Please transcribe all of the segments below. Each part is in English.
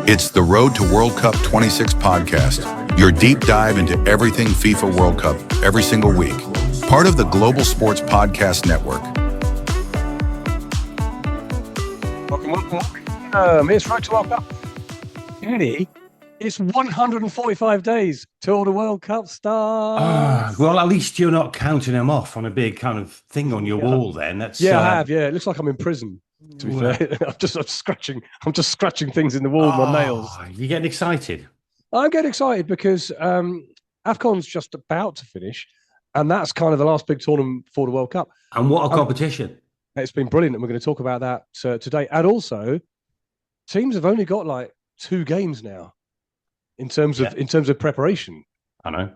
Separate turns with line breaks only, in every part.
It's the Road to World Cup 26 podcast, your deep dive into everything FIFA World Cup every single week. Part of the Global Sports Podcast Network.
Welcome. It's Road to World Cup. Eddie, it's 145 days till the World Cup starts.
Well, at least you're not counting them off on a big kind of thing on your wall. Then that's
I have. Yeah, it looks like I'm in prison. To be fair, I'm just scratching things in the wall with my nails.
You're getting excited.
I'm getting excited because Afcon's just about to finish, and that's kind of the last big tournament for the World Cup.
And what a competition!
It's been brilliant, and we're going to talk about that today. And also, teams have only got like 2 games now in terms of preparation.
I know.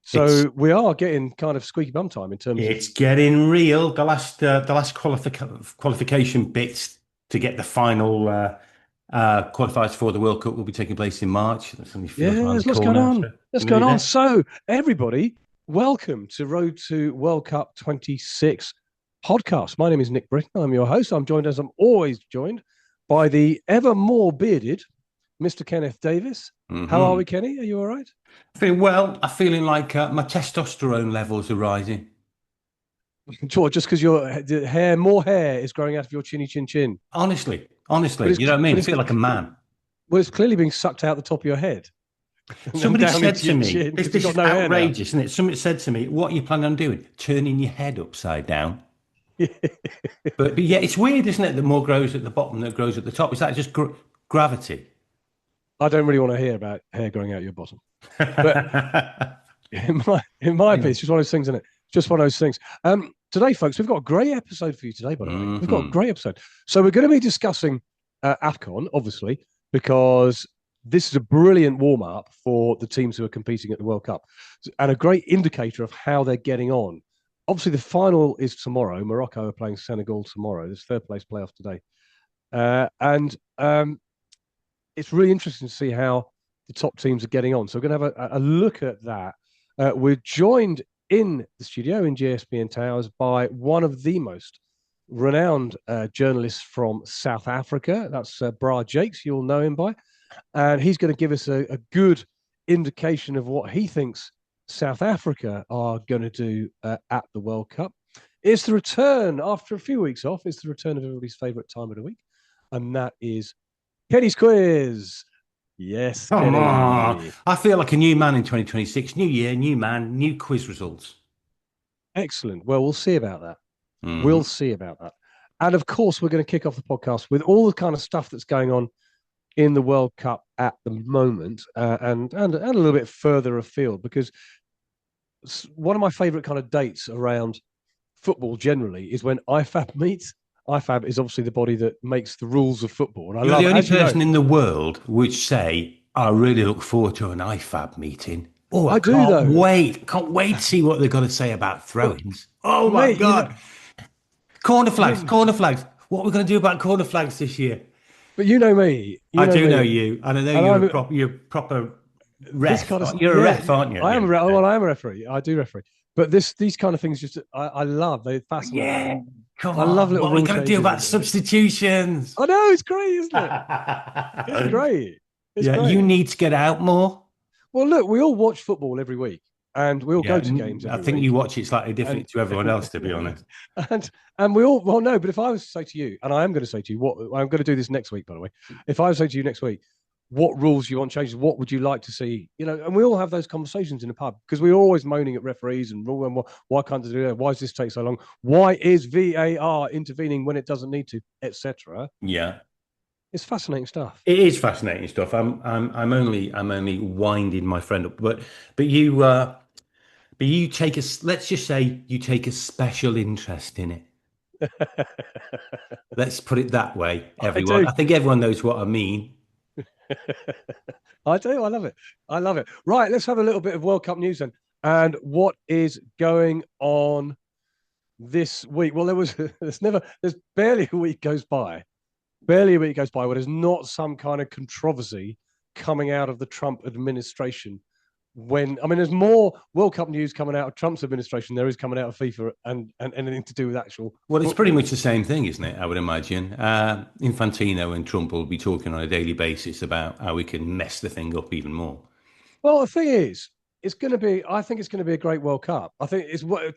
So we are getting kind of squeaky bum time in terms of...
It's getting real. The last qualification bits to get the final qualifiers for the World Cup will be taking place in March. That's only
there's lots going on. That's going on. So everybody, welcome to Road to World Cup 26 podcast. My name is Nick Britten. I'm your host. I'm joined, as I'm always joined, by the ever more bearded Mr. Kenneth Davies. Mm-hmm. How are we, Kenny? Are you all right?
Feeling well. I'm feeling like my testosterone levels are rising.
George, just because your more hair is growing out of your chinny chin chin.
Honestly, you know what I mean? I feel like a man.
Well, it's clearly being sucked out the top of your head.
Somebody said to me, this is outrageous, isn't it? Somebody said to me, what are you planning on doing? Turning your head upside down. but yeah, it's weird, isn't it? The more grows at the bottom than it grows at the top. Is that just gravity?
I don't really want to hear about hair growing out your bottom. But in my opinion, it's just one of those things, isn't it? Just one of those things. Today, folks, we've got a great episode for you today, by the way. We've got a great episode. So we're going to be discussing Afcon, obviously, because this is a brilliant warm-up for the teams who are competing at the World Cup and a great indicator of how they're getting on. Obviously, the final is tomorrow. Morocco are playing Senegal tomorrow. There's third-place playoff today. It's really interesting to see how the top teams are getting on. So we're going to have a look at that. We're joined in the studio in GSPN Towers by one of the most renowned journalists from South Africa. That's Bra Jakes, you'll know him by. And he's going to give us a good indication of what he thinks South Africa are going to do at the World Cup. It's the return, after a few weeks off, it's the return of everybody's favourite time of the week. And that is Kenny's Quiz. Yes,
Kenny. I feel like a new man in 2026. New year, new man, new quiz results.
Excellent. Well, we'll see about that. We'll see about that. And of course, we're going to kick off the podcast with all the kind of stuff that's going on in the World Cup at the moment, and a little bit further afield, because one of my favourite kind of dates around football generally is when IFAB meets. IFAB is obviously the body that makes the rules of football. And
You're the only person in the world which say, I really look forward to an IFAB meeting. Oh, I can't wait to see what they're going to say about throw-ins. Oh, my God. Corner flags. What are we going to do about corner flags this year?
But you know me.
I do know you. And I know you're a proper ref. You're a ref, aren't you?
I am a referee. I do referee. But these kind of things just I love. They fascinate me.
Yeah. Come
on. I love little.
What are we going to do about substitutions?
I know, it's great, isn't it? It's great. It's great.
You need to get out more.
Well, look, we all watch football every week, and we all go to games.
I think you watch it slightly differently to everyone else, to be honest.
And we all know. But if I was to say to you, and I am going to say to you, what I'm going to do this next week, by the way. If I was to say to you next week, what rules you want changes? What would you like to see? You know, and we all have those conversations in the pub because we're always moaning at referees and why can't they do that? Why does this take so long? Why is VAR intervening when it doesn't need to, etc.
Yeah,
it's fascinating stuff.
It is fascinating stuff. I'm only winding my friend up, but you take let's just say you take a special interest in it. Let's put it that way, everyone. I think everyone knows what I mean.
I do. I love it. Right, let's have a little bit of World Cup news then. And what is going on this week? Well, there's barely a week goes by barely a week goes by where there's not some kind of controversy coming out of the Trump administration. There's more World Cup news coming out of Trump's administration than there is coming out of FIFA and anything to do with actual.
Well, it's pretty much the same thing, isn't it? I would imagine. Infantino and Trump will be talking on a daily basis about how we can mess the thing up even more.
Well, the thing is, I think it's going to be a great World Cup. I think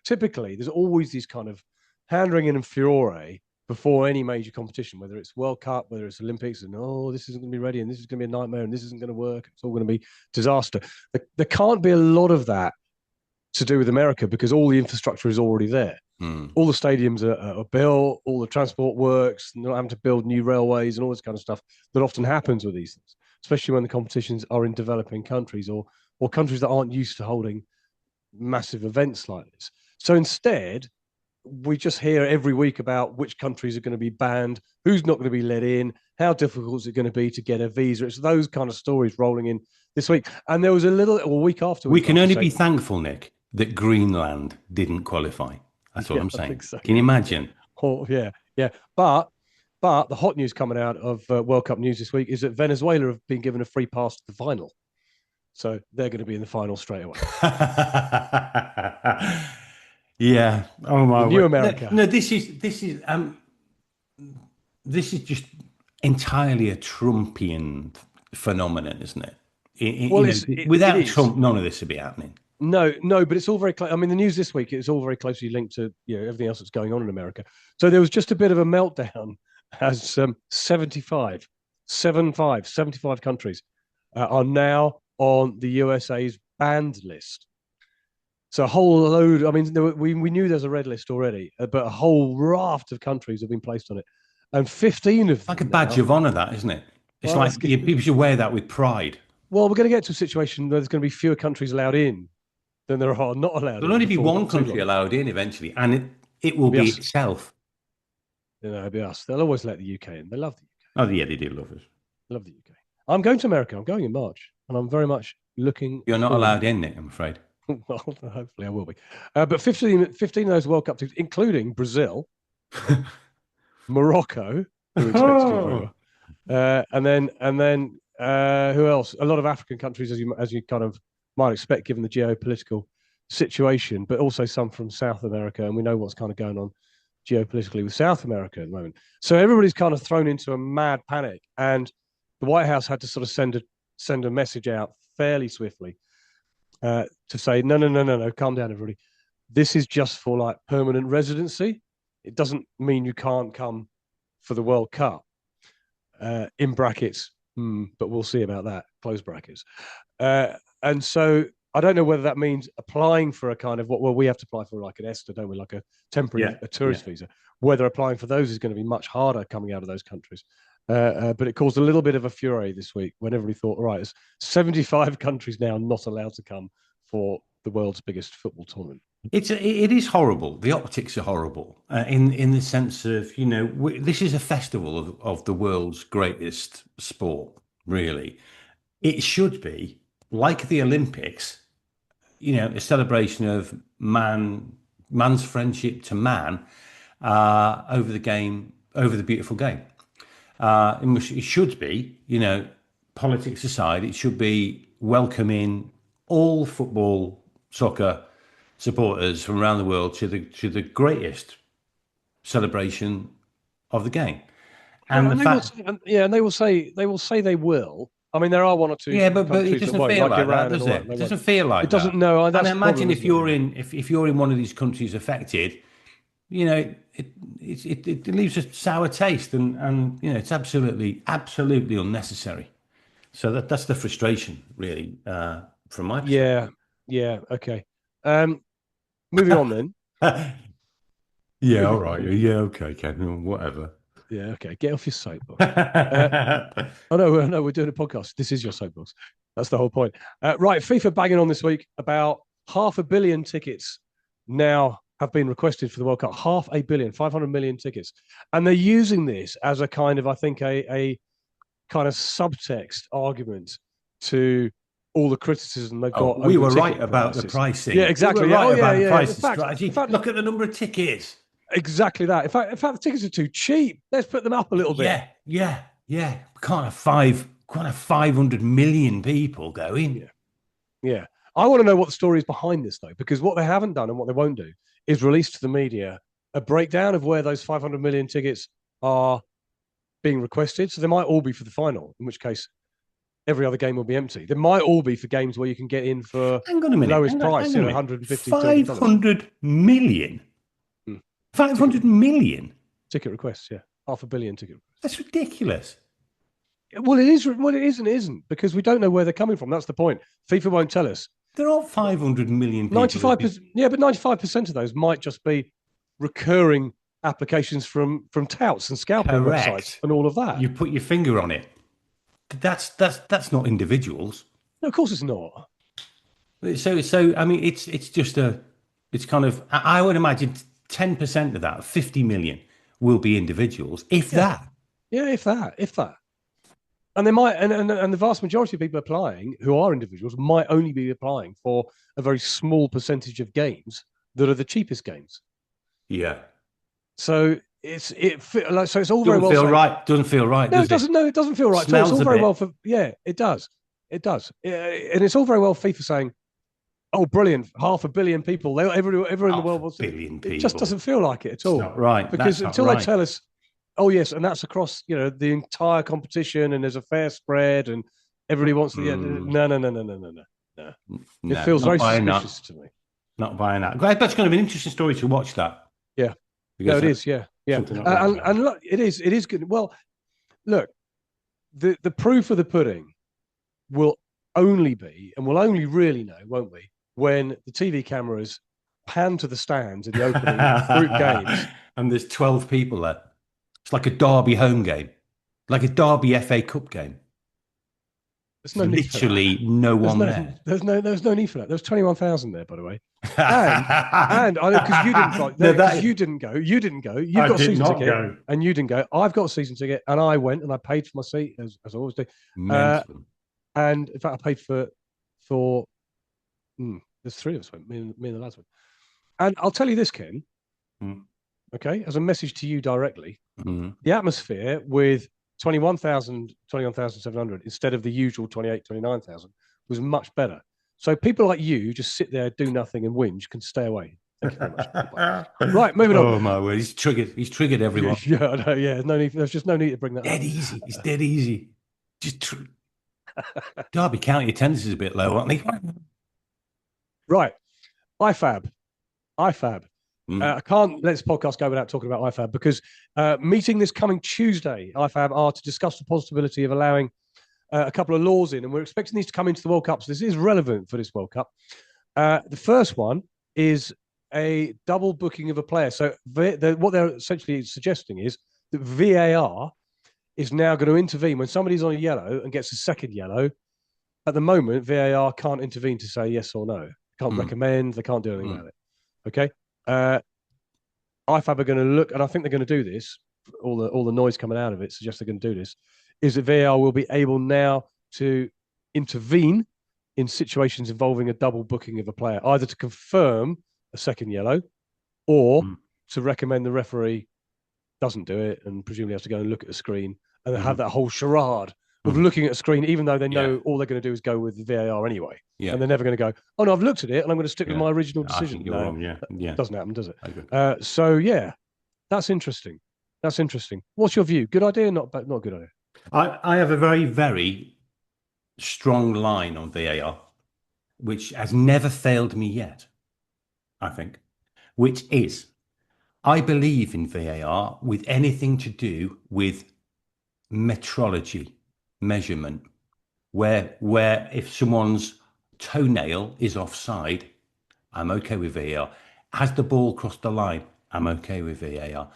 typically there's always these kind of hand-wringing and furore before any major competition, whether it's World Cup, whether it's Olympics, and this isn't going to be ready, and this is going to be a nightmare, and this isn't going to work. It's all going to be disaster. There can't be a lot of that to do with America because all the infrastructure is already there. All the stadiums are built, all the transport works, not having to build new railways and all this kind of stuff that often happens with these things, especially when the competitions are in developing countries or countries that aren't used to holding massive events like this. So instead, we just hear every week about which countries are going to be banned, who's not going to be let in, how difficult is it going to be to get a visa. It's those kind of stories rolling in this week. And there was a week after.
We can only be thankful, Nick, that Greenland didn't qualify. That's all I'm saying. I think so. Can you imagine?
Oh, yeah. But the hot news coming out of World Cup news this week is that Venezuela have been given a free pass to the final. So they're going to be in the final straight away.
Yeah. Oh my.
New America.
No, this is just entirely a Trumpian phenomenon, isn't it? Without Trump, none of this would be happening.
No, but it's all very close. I mean, the news this week is all very closely linked to everything else that's going on in America. So there was just a bit of a meltdown as 75 countries are now on the USA's banned list. So a whole load. I mean, we knew there's a red list already, but a whole raft of countries have been placed on it, and 15 of them.
Like a badge of honor, that isn't it? It's like people should wear that with pride.
Well, we're going to get to a situation where there's going to be fewer countries allowed in than there are not allowed.
There'll only be one country allowed in eventually, and it will be itself.
It'll be us. They'll always let the UK in. They love the
UK. Oh, yeah, they do love us.
Love the UK. I'm going to America. I'm going in March, and I'm very much looking.
You're not allowed in, Nick, I'm afraid.
Well, hopefully I will be. But 15 of those World Cup teams, including Brazil, Morocco, who expects to go, and then who else? A lot of African countries, as you kind of might expect, given the geopolitical situation, but also some from South America, and we know what's kind of going on geopolitically with South America at the moment. So everybody's kind of thrown into a mad panic, and the White House had to sort of send a message out fairly swiftly to say, no, calm down, everybody. This is just for like permanent residency. It doesn't mean you can't come for the World Cup. In brackets, but we'll see about that. Close brackets. And so I don't know whether that means applying for a kind of we have to apply for like an ESTA, don't we? Like a temporary a tourist visa. Whether applying for those is going to be much harder coming out of those countries. But it caused a little bit of a fury this week when everybody thought, all right, there's 75 countries now not allowed to come for the world's biggest football tournament.
It is horrible. The optics are horrible in the sense of, this is a festival of the world's greatest sport, really. It should be, like the Olympics, a celebration of man's friendship to man over the beautiful game. It should be, politics aside, it should be welcoming all football, soccer supporters from around the world to the greatest celebration of the game. And
they will say they will. I mean, there are one or two.
Yeah, but it doesn't feel like that, does it? It doesn't feel like that. It doesn't.
No,
and I imagine if you're in one of these countries affected, it leaves a sour taste, and it's absolutely unnecessary. So that's the frustration, really, from my perspective.
Yeah. Okay. Moving on then.
Yeah. All right. Yeah. Okay. Ken. Whatever.
Yeah. Okay. Get off your soapbox. No, we're doing a podcast. This is your soapbox. That's the whole point. Right. FIFA banging on this week about 500 million tickets now have been requested for the World Cup. 500 million, 500 million tickets, and they're using this as a kind of, I think, a kind of subtext argument to all the criticism they've got.
We were right about the pricing.
Yeah, exactly.
We were right about the pricing strategy. Look at the number of tickets.
Exactly that. In fact, the tickets are too cheap. Let's put them up a little bit.
Yeah. We can't have 500 million people going.
Yeah. I want to know what the story is behind this, though, because what they haven't done and what they won't do is release to the media a breakdown of where those 500 million tickets are being requested. So they might all be for the final, in which case every other game will be empty. They might all be for games where you can get in for
hang on a minute,
lowest price,
hang on a minute.
150,
500 million. 500 million
ticket requests. Yeah, 500 million ticket requests.
That's ridiculous.
Well, it is. Well, it is and isn't, because we don't know where they're coming from. That's the point. FIFA won't tell us.
There are 500 million people.
95%. Yeah, but 95% of those might just be recurring applications from touts and scalping websites and all of that.
You put your finger on it. That's not individuals.
No, of course it's not.
So I mean, it's kind of, I would imagine 10% of that, 50 million, will be individuals, if that.
Yeah, if that. And they might, and the vast majority of people applying who are individuals might only be applying for a very small percentage of games that are the cheapest games.
Yeah.
So it's all very well.
Doesn't feel right.
No, it doesn't. No, it doesn't feel right. It's all very well for. Yeah, it does. And it's all very well FIFA saying, "Oh, brilliant! 500 million people. Everyone in the world wants it." It just doesn't feel like it at all.
It's not right.
Because until they tell us, oh yes, and that's across the entire competition, and there's a fair spread, and everybody wants the no. It feels very suspicious to me.
Not buying that. That's going to be an interesting story to watch. That.
Yeah. No, it is. Yeah. And look, it is good. Well, look, the proof of the pudding will only be, and we'll only really know, won't we, when the TV cameras pan to the stands in the opening group games,
and there's 12 people there. It's like a Derby home game, like a Derby FA Cup game. There's literally no one there.
There's no need for that. There's 21,000 there, by the way. And I know, because you didn't go. You didn't go. You've got a season ticket, and you didn't go. I've got a season ticket, and I went, and I paid for my seat as I always do. And in fact, I paid for. There's three of us went. Me and the lads went. And I'll tell you this, Ken. Okay, as a message to you directly, the atmosphere with 21,700 instead of the usual 28, 29,000 was much better. So people like you just sit there, do nothing, and whinge can stay away. Thank you very much. Right, moving on.
Oh my word, he's triggered everyone.
Yeah, I know, yeah. There's just no need to bring that
up. Easy. It's dead easy. Derby County attendance is a bit low, aren't they?
Right, IFAB. I can't let this podcast go without talking about IFAB, because meeting this coming Tuesday, IFAB are to discuss the possibility of allowing a couple of laws in, and we're expecting these to come into the World Cup, so this is relevant for this World Cup. The first one is a double booking of a player. So what they're essentially suggesting is that VAR is now going to intervene when somebody's on a yellow and gets a second yellow. At the moment, VAR can't intervene to say yes or no. Can't recommend. They can't do anything about it. Okay. IFAB are going to look, and I think they're going to do this. All the noise coming out of it suggests they're going to do this. Is that VAR will be able now to intervene in situations involving a double booking of a player, either to confirm a second yellow or to recommend the referee doesn't do it and presumably has to go and look at the screen and have that whole charade of looking at a screen, even though they know all they're going to do is go with the VAR anyway. Yeah. And they're never going to go, oh, no, I've looked at it and I'm going to stick with my original decision.
You're wrong. Yeah.
It doesn't happen, does it? So, yeah, that's interesting. What's your view? Good idea? Not a good idea?
I have a very, very strong line on VAR, which has never failed me yet, I think, which is I believe in VAR with anything to do with metrology, measurement, where if someone's toenail is offside, I'm okay with VAR. Has the ball crossed the line? I'm okay with VAR.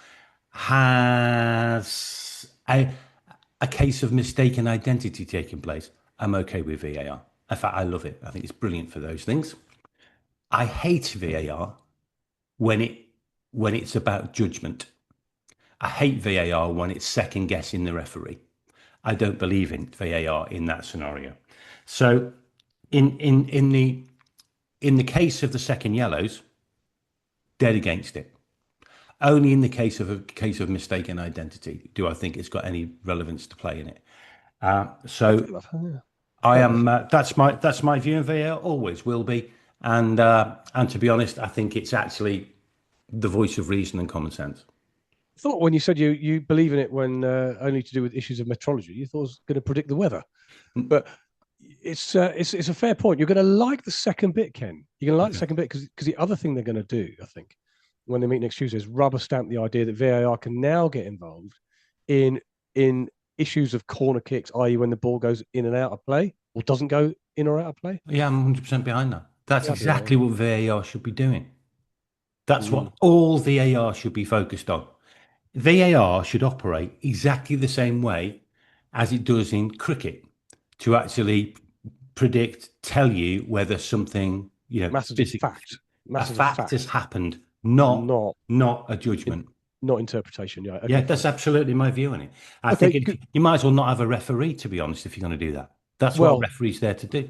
Has a case of mistaken identity taking place? I'm okay with VAR. In fact, I love it. I think it's brilliant for those things. I hate VAR when it's about judgment. I hate VAR when it's second guessing the referee. I don't believe in VAR in that scenario. So in the case of the second yellows, dead against it. Only in the case of mistaken identity do I think it's got any relevance to play in it. I am. That's my view of VAR. Always will be. And to be honest, I think it's actually the voice of reason and common sense.
I thought when you said you believe in it when only to do with issues of metrology, you thought it was going to predict the weather, but it's a fair point. You're going to like the second bit, Ken. You're going to like the second bit because the other thing they're going to do, I think, when they meet next Tuesday, is rubber stamp the idea that VAR can now get involved in issues of corner kicks, i.e., when the ball goes in and out of play or doesn't go in or out of play.
Yeah, I'm 100% behind that. That's exactly what VAR should be doing. That's what all VAR should be focused on. VAR should operate exactly the same way as it does in cricket to actually predict, tell you whether something,
massive fact
has happened, not a judgment.
Not interpretation. Yeah. Okay.
Yeah, that's absolutely my view on it. I think you might as well not have a referee, to be honest, if you're going to do that. That's what a referee's there to do.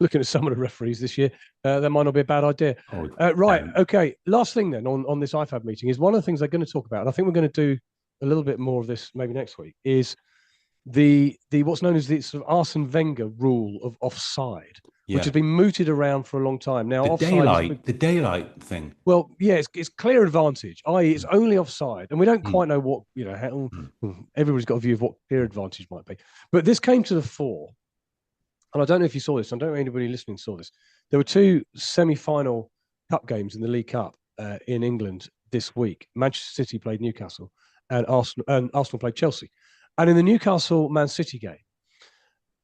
Looking at some of the referees this year, that might not be a bad idea. Right. Okay. Last thing then on this IFAB meeting is one of the things they're going to talk about, and I think we're going to do a little bit more of this maybe next week, is the what's known as the sort of Arsene Wenger rule of offside, which has been mooted around for a long time. Now,
the daylight thing.
Well, yeah, it's clear advantage, i.e., it's only offside, and we don't quite know what everybody's got a view of what clear advantage might be. But this came to the fore, and I don't know if you saw this. I don't know if anybody listening saw this. There were two semi-final cup games in the League Cup in England this week. Manchester City played Newcastle, and Arsenal played Chelsea. And in the Newcastle-Man City game,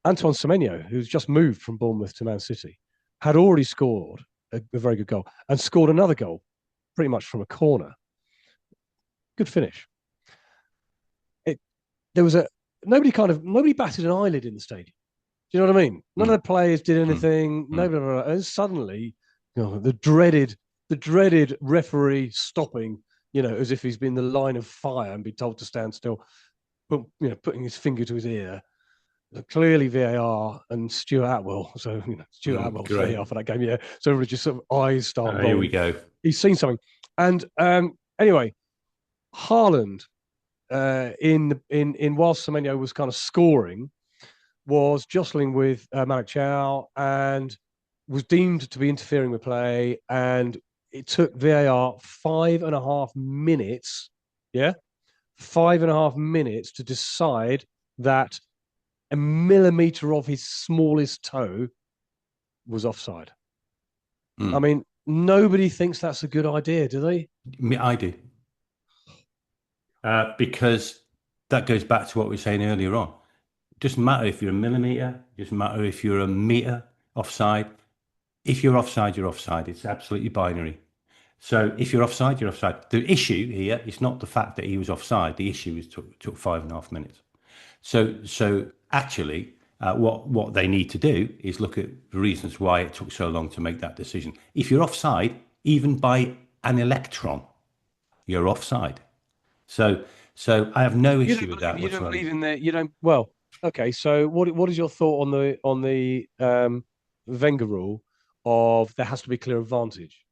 Antoine Semenyo, who's just moved from Bournemouth to Man City, had already scored a very good goal and scored another goal pretty much from a corner. Good finish. Nobody batted an eyelid in the stadium. Do you know what I mean? None of the players did anything. And suddenly, the dreaded referee stopping, as if he's been the line of fire and be told to stand still, putting his finger to his ear. Clearly VAR and Stuart Atwell. So Stuart Atwell's VAR for that game. Yeah. So everybody just sort of eyes start.
Here we go.
He's seen something. And anyway, Haaland in whilst Semenyo was kind of scoring, was jostling with Matshelane and was deemed to be interfering with play, and it took VAR 5.5 minutes. Yeah, 5.5 minutes to decide that a millimeter of his smallest toe was offside. I mean, nobody thinks that's a good idea, do they?
I do. Because that goes back to what we were saying earlier on. It doesn't matter if you're a millimeter, it doesn't matter if you're a meter offside. If you're offside, you're offside. It's absolutely binary. So if you're offside, you're offside. The issue here is not the fact that he was offside. The issue is took 5.5 minutes. So actually, what they need to do is look at the reasons why it took so long to make that decision. If you're offside, even by an electron, you're offside. So I have no issue with that.
You don't believe in that. You don't. Well, okay. So what is your thought on the Wenger rule of there has to be clear advantage?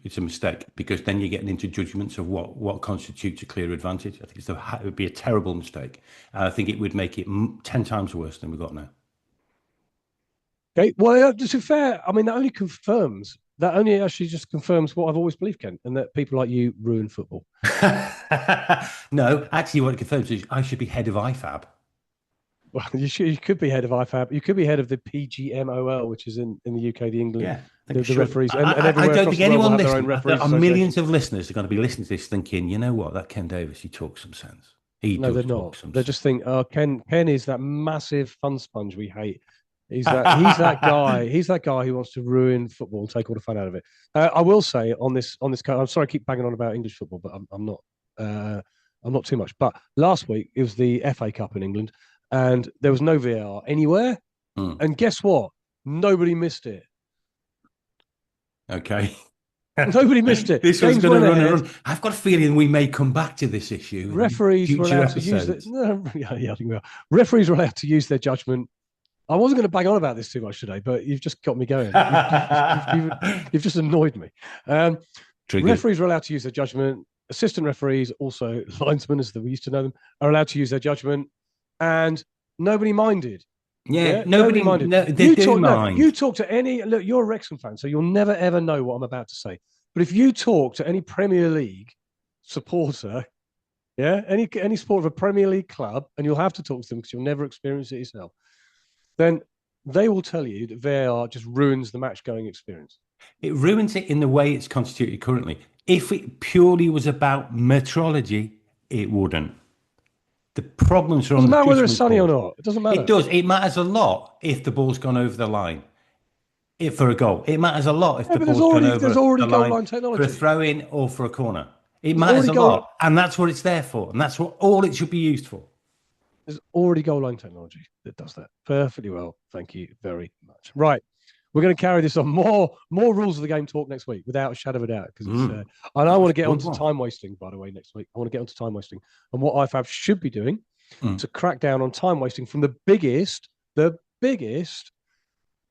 It's a mistake, because then you're getting into judgments of what constitutes a clear advantage. I think it would be a terrible mistake. And I think it would make it 10 times worse than we've got now.
Okay. Well, to be fair, I mean, that only actually just confirms what I've always believed, Ken, and that people like you ruin football.
No, actually what it confirms is I should be head of IFAB.
Well, you could be head of IFAB. You could be head of the PGMOL, which is in the UK, the England.
Yeah,
the referees.
And I don't think anyone listening. There are millions of listeners who are going to be listening to this thinking, you know what, that Ken Davies, he talks some sense.
No, they're not. They just think, oh, Ken is that massive fun sponge we hate. He's that guy. He's that guy who wants to ruin football and take all the fun out of it. I will say on this, I'm sorry, I keep banging on about English football, but I'm not too much. But last week it was the FA Cup in England, and there was no VAR anywhere. And guess what? Nobody missed it.
Okay.
Nobody missed it.
This was going to run and run. I've got a feeling we may come back to this issue.
Referees were allowed to use it. Yeah, I think we are. Referees were allowed to use their judgment. I wasn't going to bang on about this too much today, but you've just got me going. You've just annoyed me. Referees were allowed to use their judgment. assistant referees, also linesmen, as we used to know them, are allowed to use their judgment, and nobody minded.
Yeah, nobody minded. No,
you talk to any. Look, you're a Wrexham fan, so you'll never ever know what I'm about to say. But if you talk to any Premier League supporter, any support of a Premier League club, and you'll have to talk to them because you'll never experience it yourself, then they will tell you that VAR just ruins the match-going experience.
It ruins it in the way it's constituted currently. If it purely was about metrology, it wouldn't. The problems are on the judgment.
Doesn't matter whether it's sunny or not. It doesn't matter.
It does. It matters a lot if the ball's gone over the line. For a goal, it matters a lot if the ball's gone over the line for a throw-in or for a corner. It matters a lot, and that's what it's there for, and that's what all it should be used for.
There's already goal line technology that does that perfectly well. Thank you very much. Right. We're going to carry this on. More rules of the game talk next week, without a shadow of a doubt. And I want to get onto time wasting, by the way, next week. I want to get onto time wasting and what IFAB should be doing to crack down on time wasting from the biggest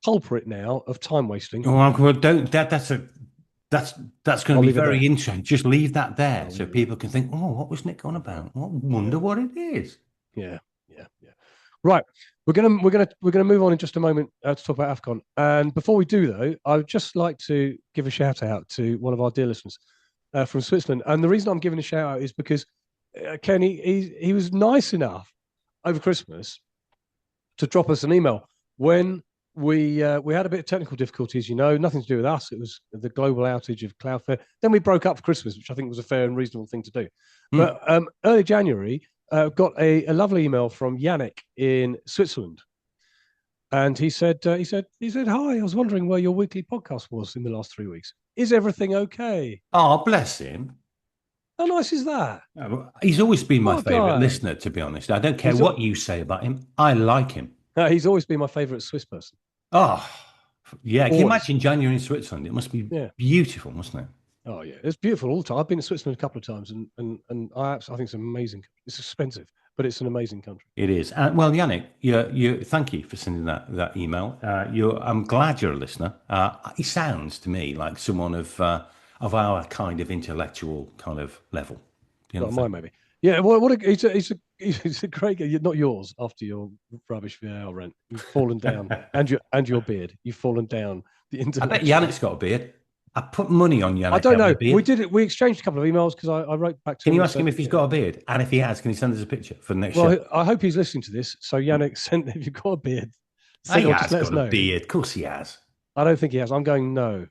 culprit now of time wasting.
Oh, well, don't. That's going to be very interesting. Just leave that there so people can think, oh, what was Nick on about? I wonder what it is.
Yeah. Right, we're gonna move on in just a moment to talk about Afcon. And before we do, though, I would just like to give a shout out to one of our dear listeners from Switzerland. And the reason I'm giving a shout out is because Ken, he was nice enough over Christmas to drop us an email when we had a bit of technical difficulties. Nothing to do with us. It was the global outage of Cloudflare. Then we broke up for Christmas, which I think was a fair and reasonable thing to do. But early January. Got a lovely email from Bioniq in Switzerland, and he said, "Hi, I was wondering where your weekly podcast was in the last 3 weeks. Is everything okay?"
Oh, bless him.
How nice is that?
He's always been my favourite listener, to be honest. I don't care what you say about him. I like him.
He's always been my favourite Swiss person.
Oh, yeah. Can you imagine January in Switzerland? It must be beautiful, mustn't it?
Oh yeah, it's beautiful all the time. I've been to Switzerland a couple of times, and I think it's amazing. It's expensive, but it's an amazing country.
It is. Well, Bioniq, you thank you for sending that email. I'm glad you're a listener. He sounds to me like someone of our kind of intellectual kind of level.
Not mine, maybe. Yeah. Well, he's a great guy. Not yours. After your rubbish VAR rant, you've fallen down, and your beard, you've fallen down.
I bet Bioniq's got a beard. I put money on Bioniq.
I don't know. We did it. We exchanged a couple of emails because I wrote back to him.
Can you ask him if he's got a beard? And if he has, can he send us a picture for the next
show?
Well,
I hope he's listening to this. So Bioniq, if you've got a beard,
he has got a beard. Of course he has.
I don't think he has. I'm going no.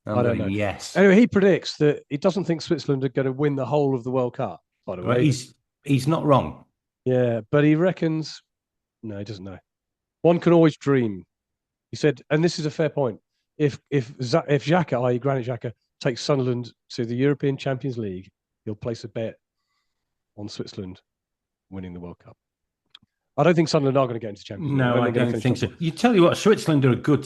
I don't know. Yes.
Anyway, he predicts that he doesn't think Switzerland are going to win the whole of the World Cup. By the way,
he's not wrong.
Yeah, but he reckons. No, he doesn't know. One can always dream. He said, and this is a fair point. If Xhaka, i.e. Granit Xhaka, takes Sunderland to the European Champions League, he'll place a bet on Switzerland winning the World Cup. I don't think Sunderland are going to get into Champions League.
No, I don't think so. You tell you what, Switzerland are a good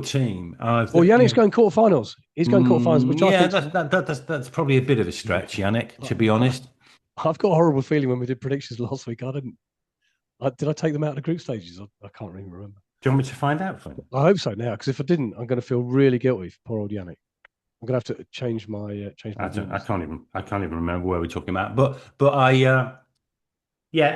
team.
Bioniq's going quarterfinals. He's going quarterfinals, which I think
that's probably a bit of a stretch, Bioniq. To be honest,
I've got a horrible feeling when we did predictions last week. Did I take them out of the group stages? I can't even remember.
Do you want me to find out for you?
I hope so now, because if I didn't, I'm going to feel really guilty for poor old Bioniq. I'm going to have to change my.
I can't even remember where we're talking about, but I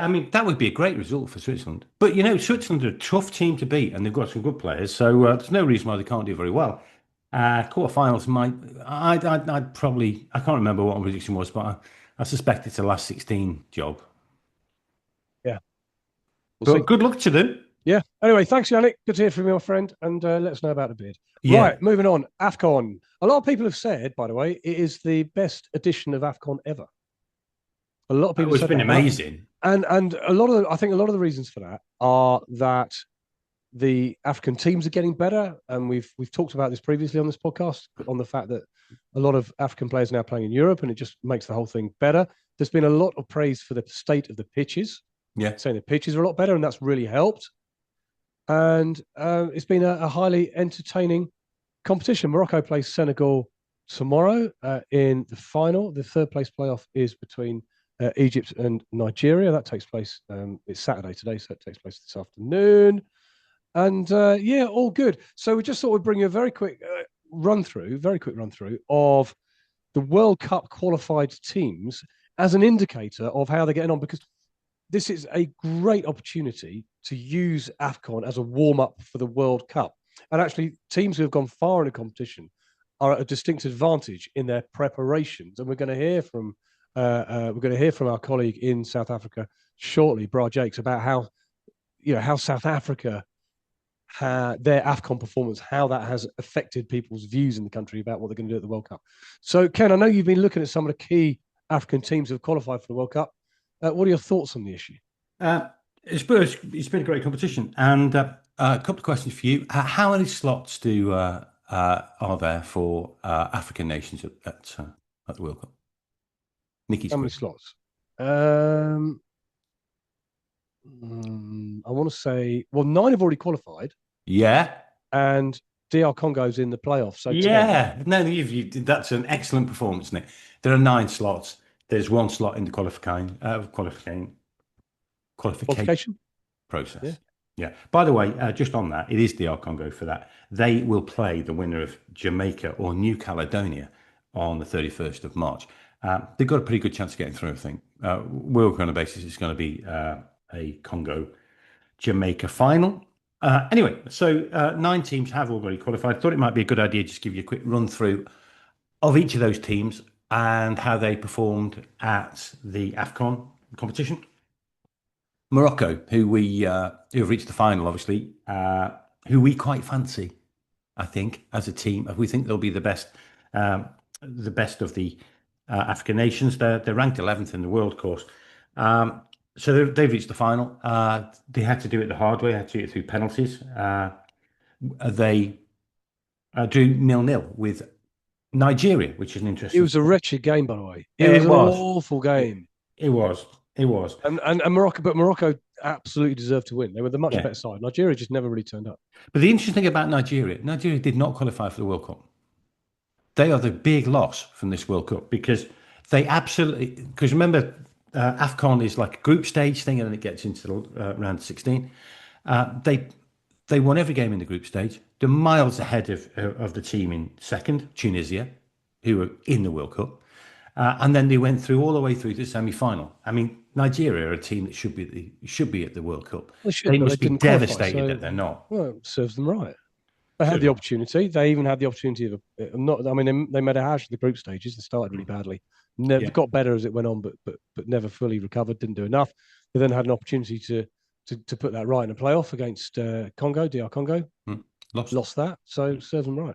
mean that would be a great result for Switzerland. But Switzerland are a tough team to beat, and they've got some good players, so there's no reason why they can't do very well. Quarterfinals might. I'd probably. I can't remember what my prediction was, but I suspect it's a last 16 job.
Yeah.
But good luck to them.
Yeah. Anyway, thanks, Bioniq. Good to hear from you, my friend, and let us know about the beard. Yeah. Right, moving on. Afcon. A lot of people have said, by the way, it is the best edition of Afcon ever. A lot of people.
It's been amazing,
and I think a lot of the reasons for that are that the African teams are getting better, and we've talked about this previously on this podcast on the fact that a lot of African players are now playing in Europe, and it just makes the whole thing better. There's been a lot of praise for the state of the pitches.
Yeah,
saying the pitches are a lot better, and that's really helped. And it's been a highly entertaining competition. Morocco plays Senegal tomorrow in the final. The third place playoff is between Egypt and Nigeria. That takes place. It's Saturday today, so it takes place this afternoon. And all good. So we just thought we'd bring you a very quick run through of the World Cup qualified teams as an indicator of how they're getting on, because this is a great opportunity to use Afcon as a warm-up for the World Cup. And actually, teams who have gone far in the competition are at a distinct advantage in their preparations. And we're going to hear from our colleague in South Africa shortly, Bra Jakes, about how South Africa, their Afcon performance, how that has affected people's views in the country about what they're going to do at the World Cup. So, Ken, I know you've been looking at some of the key African teams who have qualified for the World Cup. What are your thoughts on the issue?
It's been a great competition, and a couple of questions for you. How many slots are there for African nations at the World Cup? Nicky's
how many slots? I want to say, 9 have already qualified.
Yeah,
and DR Congo's in the playoffs. So
yeah, 10. No, that's an excellent performance, Nick. There are 9 slots. There's 1 slot in the qualification process.
Yeah.
Yeah. By the way, just on that, it is DR Congo for that. They will play the winner of Jamaica or New Caledonia on the 31st of March. They've got a pretty good chance of getting through, I think. World on a basis, it's going to be a Congo-Jamaica final. Anyway, so 9 teams have already qualified. I thought it might be a good idea to just give you a quick run through of each of those teams and how they performed at the Afcon competition. Morocco, who have reached the final, obviously, who we quite fancy, I think, as a team. We think they'll be the best of the African nations. They're ranked 11th in the world, of course. So they've reached the final. They had to do it the hard way. They had to do it through penalties. They drew 0-0 with Nigeria, which is an interesting.
It was a wretched game, by the way. It was an awful game.
It was.
And Morocco absolutely deserved to win. They were the much better side. Nigeria just never really turned up.
But the interesting thing about Nigeria did not qualify for the World Cup. They are the big loss from this World Cup because remember, Afcon is like a group stage thing and then it gets into the round 16. They won every game in the group stage. They're miles ahead of the team in second, Tunisia, who were in the World Cup. And then they went all the way through to the semi-final. I mean, Nigeria are a team that should be at the World Cup. They must be devastated that they're not.
Well, it serves them right. They had the opportunity. They even had the opportunity of they made a hash of the group stages. They started really badly. Got better as it went on, but never fully recovered. Didn't do enough. They then had an opportunity to put that right in a playoff against DR Congo. Lost that. So serves them right.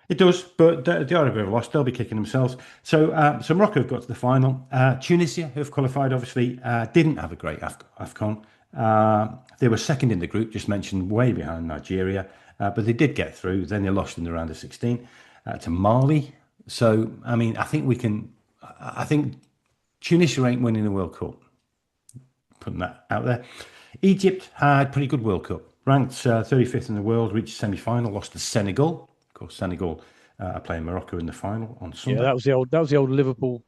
It does, but they are a bit of a loss. They'll be kicking themselves. So Morocco have got to the final. Tunisia, who have qualified, obviously, didn't have a great Afcon. They were second in the group, just mentioned, way behind Nigeria. But they did get through. Then they lost in the round of 16 to Mali. So, I mean, I think Tunisia ain't winning the World Cup. Putting that out there. Egypt had a pretty good World Cup. Ranked 35th in the world, reached semi-final, lost to Senegal. Of course, Senegal are playing Morocco in the final on Sunday.
Yeah, that was the old Liverpool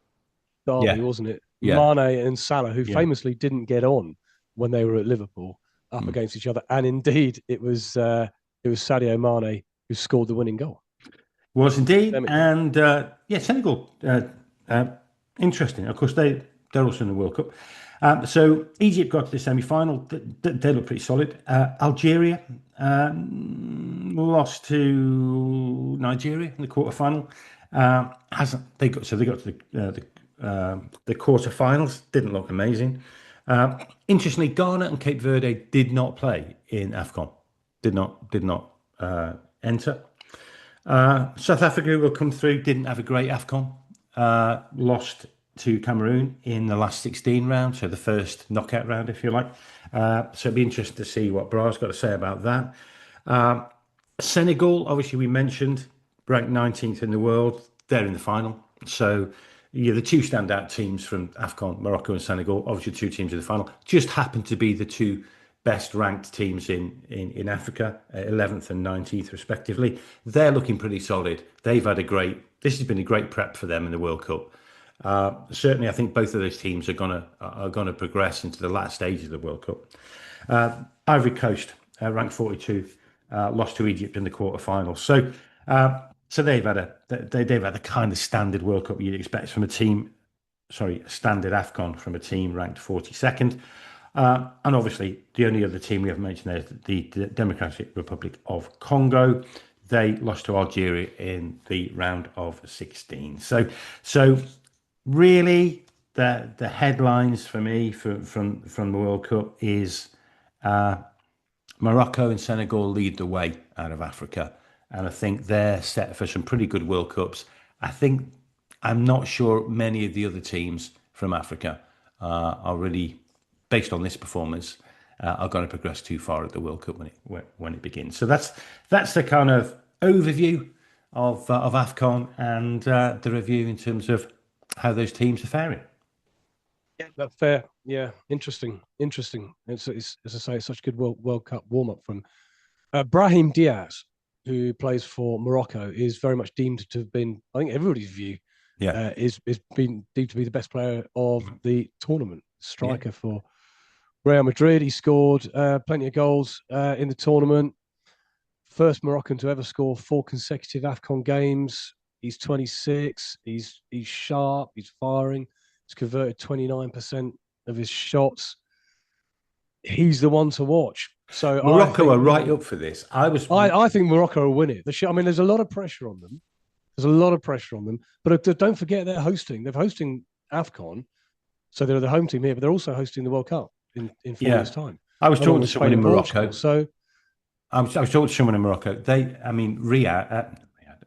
derby, wasn't it?
Yeah.
Mane and Salah, who famously didn't get on when they were at Liverpool, up against each other, and indeed it was Sadio Mane who scored the winning goal.
Was indeed, and Senegal, interesting. Of course, they're also in the World Cup. So Egypt got to the semi-final. They look pretty solid. Algeria lost to Nigeria in the quarterfinal. They got to the quarterfinals. Didn't look amazing. Interestingly, Ghana and Cape Verde did not play in Afcon. Did not enter. South Africa will come through. Didn't have a great Afcon. Lost to Cameroon in the last 16 round, so the first knockout round, if you like. So it'd be interesting to see what Bra's got to say about that. Senegal, obviously we mentioned, ranked 19th in the world. They're in the final. So the two standout teams from Afcon, Morocco and Senegal, obviously 2 teams in the final, just happen to be the 2 best ranked teams in Africa, 11th and 19th respectively. They're looking pretty solid. This has been a great prep for them in the World Cup. Certainly, I think both of those teams are gonna progress into the last stage of the World Cup. Ivory Coast, ranked 42, lost to Egypt in the quarterfinals. So So they've had a kind of standard World Cup you'd expect from a team. Sorry, a standard Afcon from a team ranked 42nd. And obviously, the only other team we haven't mentioned there is the Democratic Republic of Congo. They lost to Algeria in the round of 16. So really, the headlines for me from the World Cup is Morocco and Senegal lead the way out of Africa, and I think they're set for some pretty good World Cups. I'm not sure many of the other teams from Africa are really, based on this performance, are going to progress too far at the World Cup when it begins. So that's the kind of overview of Afcon and the review in terms of how those teams are faring.
Yeah, that's fair. Yeah, interesting. It's as I say, it's such a good World Cup warm up from Brahim Diaz, who plays for Morocco, is very much deemed to have been, I think, everybody's view. Yeah, is been deemed to be the best player of the tournament. Striker for Real Madrid. He scored plenty of goals in the tournament. First Moroccan to ever score 4 consecutive Afcon games. He's 26. He's sharp. He's firing. He's converted 29% of his shots. He's the one to watch. So
Morocco are right up for this. I
think Morocco will win it. I mean, there's a lot of pressure on them. But don't forget they're hosting. They're hosting Afcon, so they're the home team here. But they're also hosting the World Cup in 4 years' time.
I was talking to someone in Morocco. I was talking to someone in Morocco.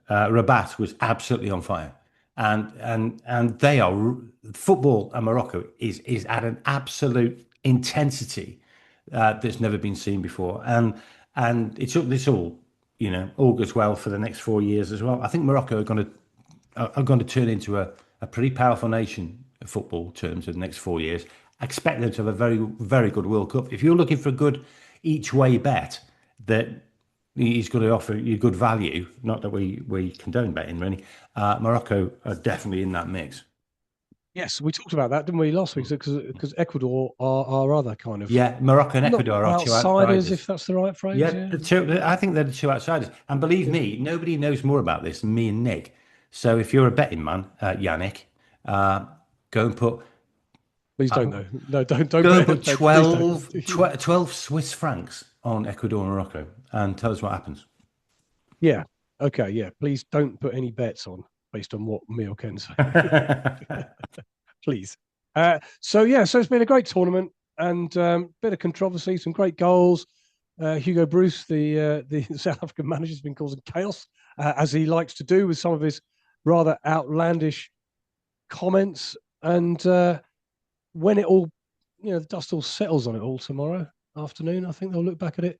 Rabat was absolutely on fire, and they are football. And Morocco is at an absolute intensity that's never been seen before, and this all augurs well for the next 4 years as well. I think Morocco are going to turn into a pretty powerful nation in football terms in the next 4 years. I expect them to have a very, very good World Cup. If you're looking for a good each way bet that he's going to offer you good value, not that we condone betting really, Morocco are definitely in that mix.
Yes, we talked about that, didn't we, last week? Because Ecuador are our other kind of...
Yeah, Morocco and Ecuador are two outsiders,
if that's the right phrase.
Yeah, I think they're the two outsiders. And believe me, nobody knows more about this than me and Nick. So if you're a betting man, Yannick, go and put...
Please don't, though. No, don't.
Go and put 12 Swiss francs on Ecuador and Morocco and tell us what happens.
Yeah, okay, yeah. Please don't put any bets on based on what me or Ken say. Please. So it's been a great tournament and bit of controversy, some great goals. Hugo Bruce, the South African manager, has been causing chaos, as he likes to do with some of his rather outlandish comments. And when it all, the dust all settles on it all tomorrow afternoon, I think they'll look back at it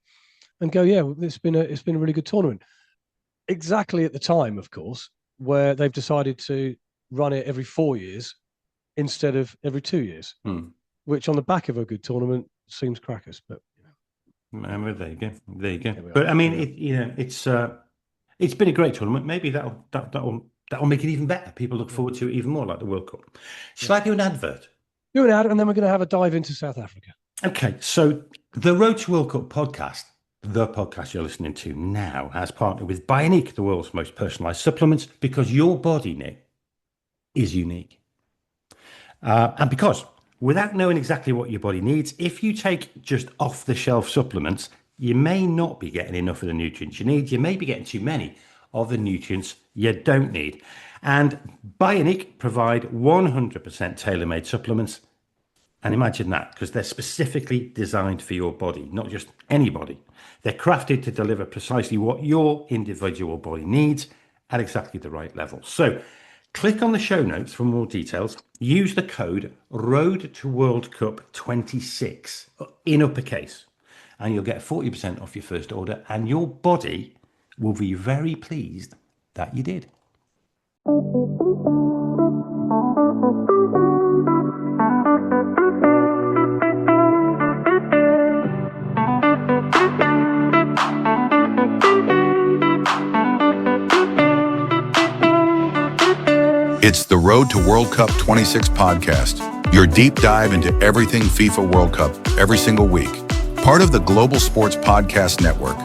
and go, yeah, it's been a really good tournament. Exactly at the time, of course, where they've decided to run it every 4 years instead of every 2 years, which on the back of a good tournament seems crackers. But
well, there you go. But I mean, it's been a great tournament. Maybe that'll make it even better. People look forward to it even more, like the World Cup. Shall I do an advert?
Do an ad, and then we're going to have a dive into South Africa.
Okay, so the Road to World Cup podcast, the podcast you're listening to now, has partnered with Bioniq, the world's most personalised supplements, because your body, Nick, is unique. And because without knowing exactly what your body needs, if you take just off-the-shelf supplements, you may not be getting enough of the nutrients you need. You may be getting too many of the nutrients you don't need. And Bioniq provide 100% tailor-made supplements. And imagine that, because they're specifically designed for your body, not just any body. They're crafted to deliver precisely what your individual body needs at exactly the right level. So click on the show notes for more details. Use the code Road to World Cup 26 in uppercase, and you'll get 40% off your first order, and your body will be very pleased that you did.
It's the Road to World Cup 26 podcast, your deep dive into everything FIFA World Cup every single week. Part of the Global Sports Podcast Network.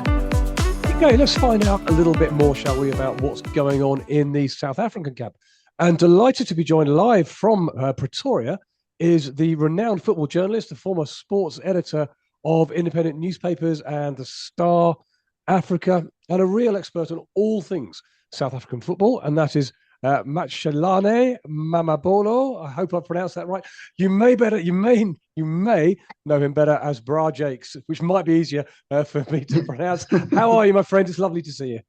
Okay, let's find out a little bit more, shall we, about what's going on in the South African camp. And delighted to be joined live from Pretoria is the renowned football journalist, the former sports editor of independent newspapers and the Star Africa, and a real expert on all things South African football, and that is Matshelane Mamabolo. I hope I pronounced that right. You may know him better as Bra Jakes, which might be easier for me to pronounce. How are you, my friend? It's lovely to see you.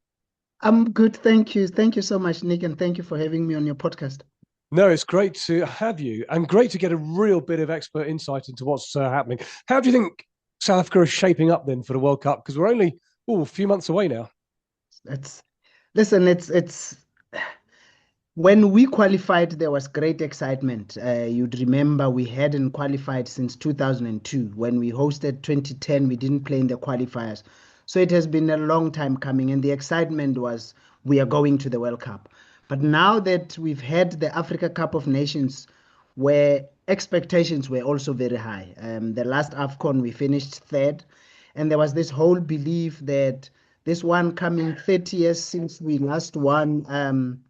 I'm good, thank you. Thank you so much, Nick, and thank you for having me on your podcast.
No, it's great to have you, and great to get a real bit of expert insight into what's happening. How do you think South Africa is shaping up then for the World Cup? Because we're only a few months away now.
It's when we qualified, there was great excitement. You'd remember we hadn't qualified since 2002. When we hosted 2010, we didn't play in the qualifiers. So it has been a long time coming, and the excitement was we are going to the World Cup. But now that we've had the Africa Cup of Nations, where expectations were also very high. The last Afcon, we finished third, and there was this whole belief that this one coming 30 years since we last won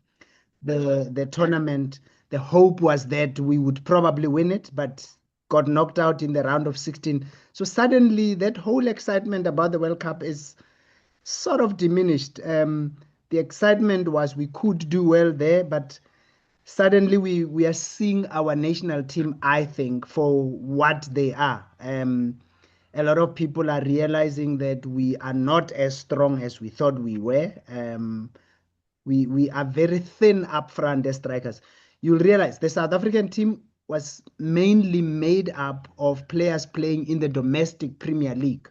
the tournament, the hope was that we would probably win it, but got knocked out in the round of 16. So suddenly that whole excitement about the World Cup is sort of diminished. The excitement was we could do well there, but suddenly we are seeing our national team, I think, for what they are. A lot of people are realizing that we are not as strong as we thought we were. We are very thin up front as strikers. You'll realize the South African team was mainly made up of players playing in the domestic Premier League.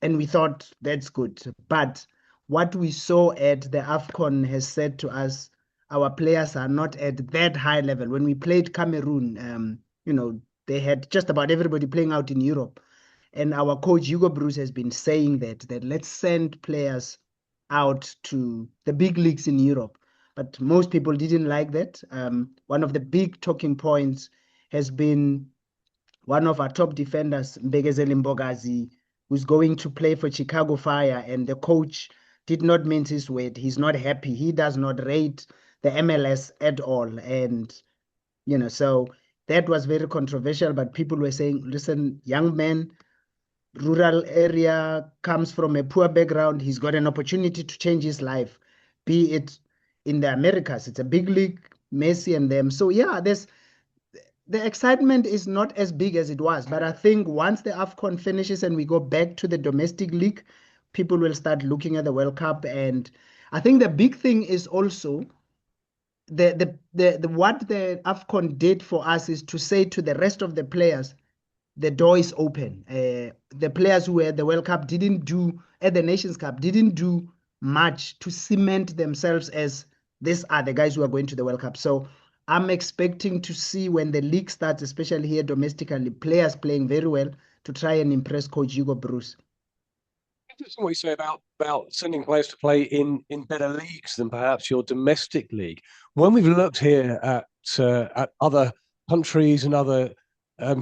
And we thought that's good. But what we saw at the Afcon has said to us, our players are not at that high level. When we played Cameroon, they had just about everybody playing out in Europe. And our coach, Hugo Bruce, has been saying that let's send players out to the big leagues in Europe. But most people didn't like that. One of the big talking points has been one of our top defenders, Mbekezeli Mbogazi, who's going to play for Chicago Fire, and the coach did not mince his word. He's not happy. He does not rate the MLS at all. And, so that was very controversial, but people were saying, listen, young man, rural area, comes from a poor background. He's got an opportunity to change his life, be it in the Americas. It's a big league, Messi and them. So yeah, the excitement is not as big as it was. But I think once the Afcon finishes and we go back to the domestic league, people will start looking at the World Cup. And I think the big thing is also the what the Afcon did for us is to say to the rest of the players, the door is open. The players who were at the World Cup at the Nations Cup didn't do much to cement themselves as these are the guys who are going to the World Cup. So I'm expecting to see when the league starts, especially here domestically, players playing very well to try and impress Coach Hugo Bruce.
Interesting what you say about sending players to play in better leagues than perhaps your domestic league. When we've looked here at other countries and other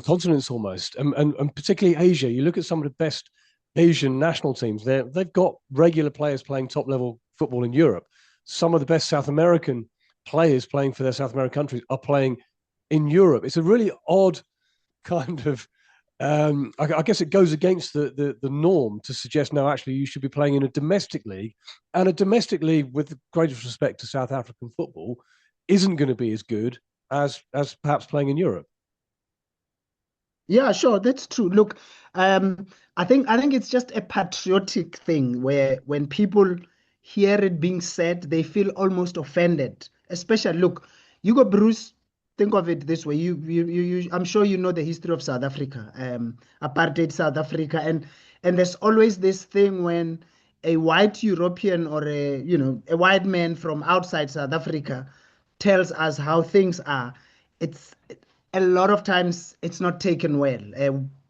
continents almost, and particularly Asia, you look at some of the best Asian national teams. They've got regular players playing top level football in Europe. Some of the best South American players playing for their South American countries are playing in Europe. It's a really odd kind of. I guess it goes against the norm to suggest no, actually, you should be playing in a domestic league, and a domestic league, with the greatest respect to South African football, isn't going to be as good as perhaps playing in Europe.
Yeah, sure, that's true. Look, I think it's just a patriotic thing where when people hear it being said, they feel almost offended. Especially, look, Hugo Bruce, think of it this way. I'm sure you know the history of South Africa, apartheid South Africa, and there's always this thing when a white European or a white man from outside South Africa tells us how things are. It's a lot of times it's not taken well.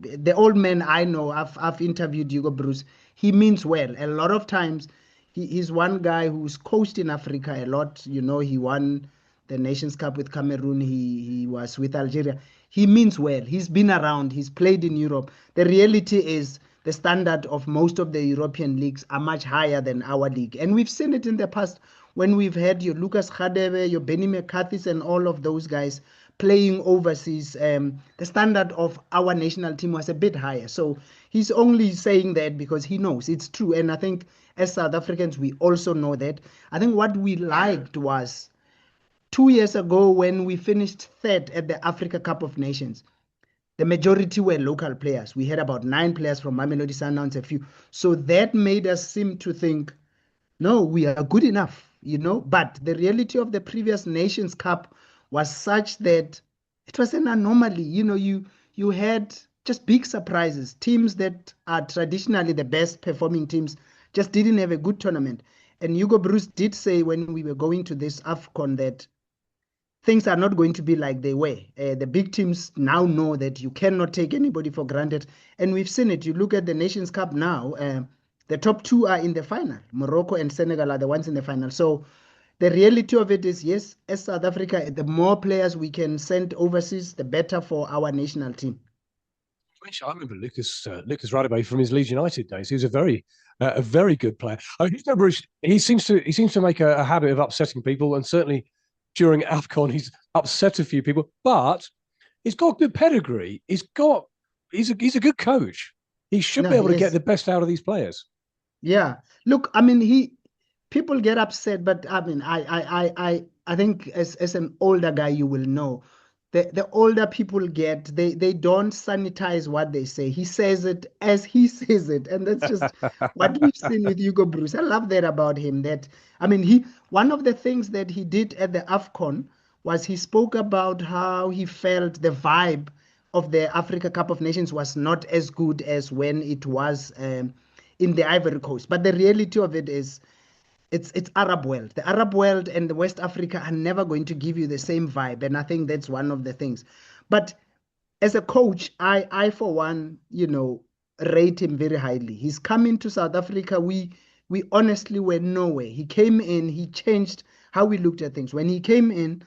The old man I know, I've interviewed Hugo Bruce. He means well. A lot of times, he's one guy who's coached in Africa a lot. He won the Nations Cup with Cameroon. He was with Algeria. He means well. He's been around. He's played in Europe. The reality is the standard of most of the European leagues are much higher than our league. And we've seen it in the past when we've had your Lucas Radebe, your Benny McCarthy's, and all of those guys playing overseas. The standard of our national team was a bit higher. So he's only saying that because he knows it's true. And I think as South Africans, we also know that. I think what we liked was 2 years ago when we finished third at the Africa Cup of Nations. The majority were local players. We had about 9 players from Mamelodi Sundowns, a few. So that made us seem to think, no, we are good enough, But the reality of the previous Nations Cup was such that it was an anomaly. You had just big surprises. Teams that are traditionally the best performing teams just didn't have a good tournament. And Hugo Broos did say when we were going to this Afcon that things are not going to be like they were. The big teams now know that you cannot take anybody for granted. And we've seen it. You look at the Nations Cup now, the top 2 are in the final. Morocco and Senegal are the ones in the final. So the reality of it is, yes, as South Africa, the more players we can send overseas, the better for our national team.
I remember Lucas Radebe from his Leeds United days. He was a very good player. I mean, Bruce, he seems to make a habit of upsetting people, and certainly during Afcon, he's upset a few people. But he's got good pedigree. He's a good coach. He should be able to get the best out of these players.
Yeah. Look, I mean, people get upset, but I mean, I think as an older guy, you will know. The older people get, they don't sanitize what they say. He says it as he says it. And that's just what we've seen with Hugo Broos. I love that about him. One of the things that he did at the Afcon was he spoke about how he felt the vibe of the Africa Cup of Nations was not as good as when it was in the Ivory Coast. But the reality of it is, it's Arab world. The Arab world and the West Africa are never going to give you the same vibe. And I think that's one of the things. But as a coach, I for one, rate him very highly. He's coming to South Africa. We honestly were nowhere. He came in, he changed how we looked at things. When he came in,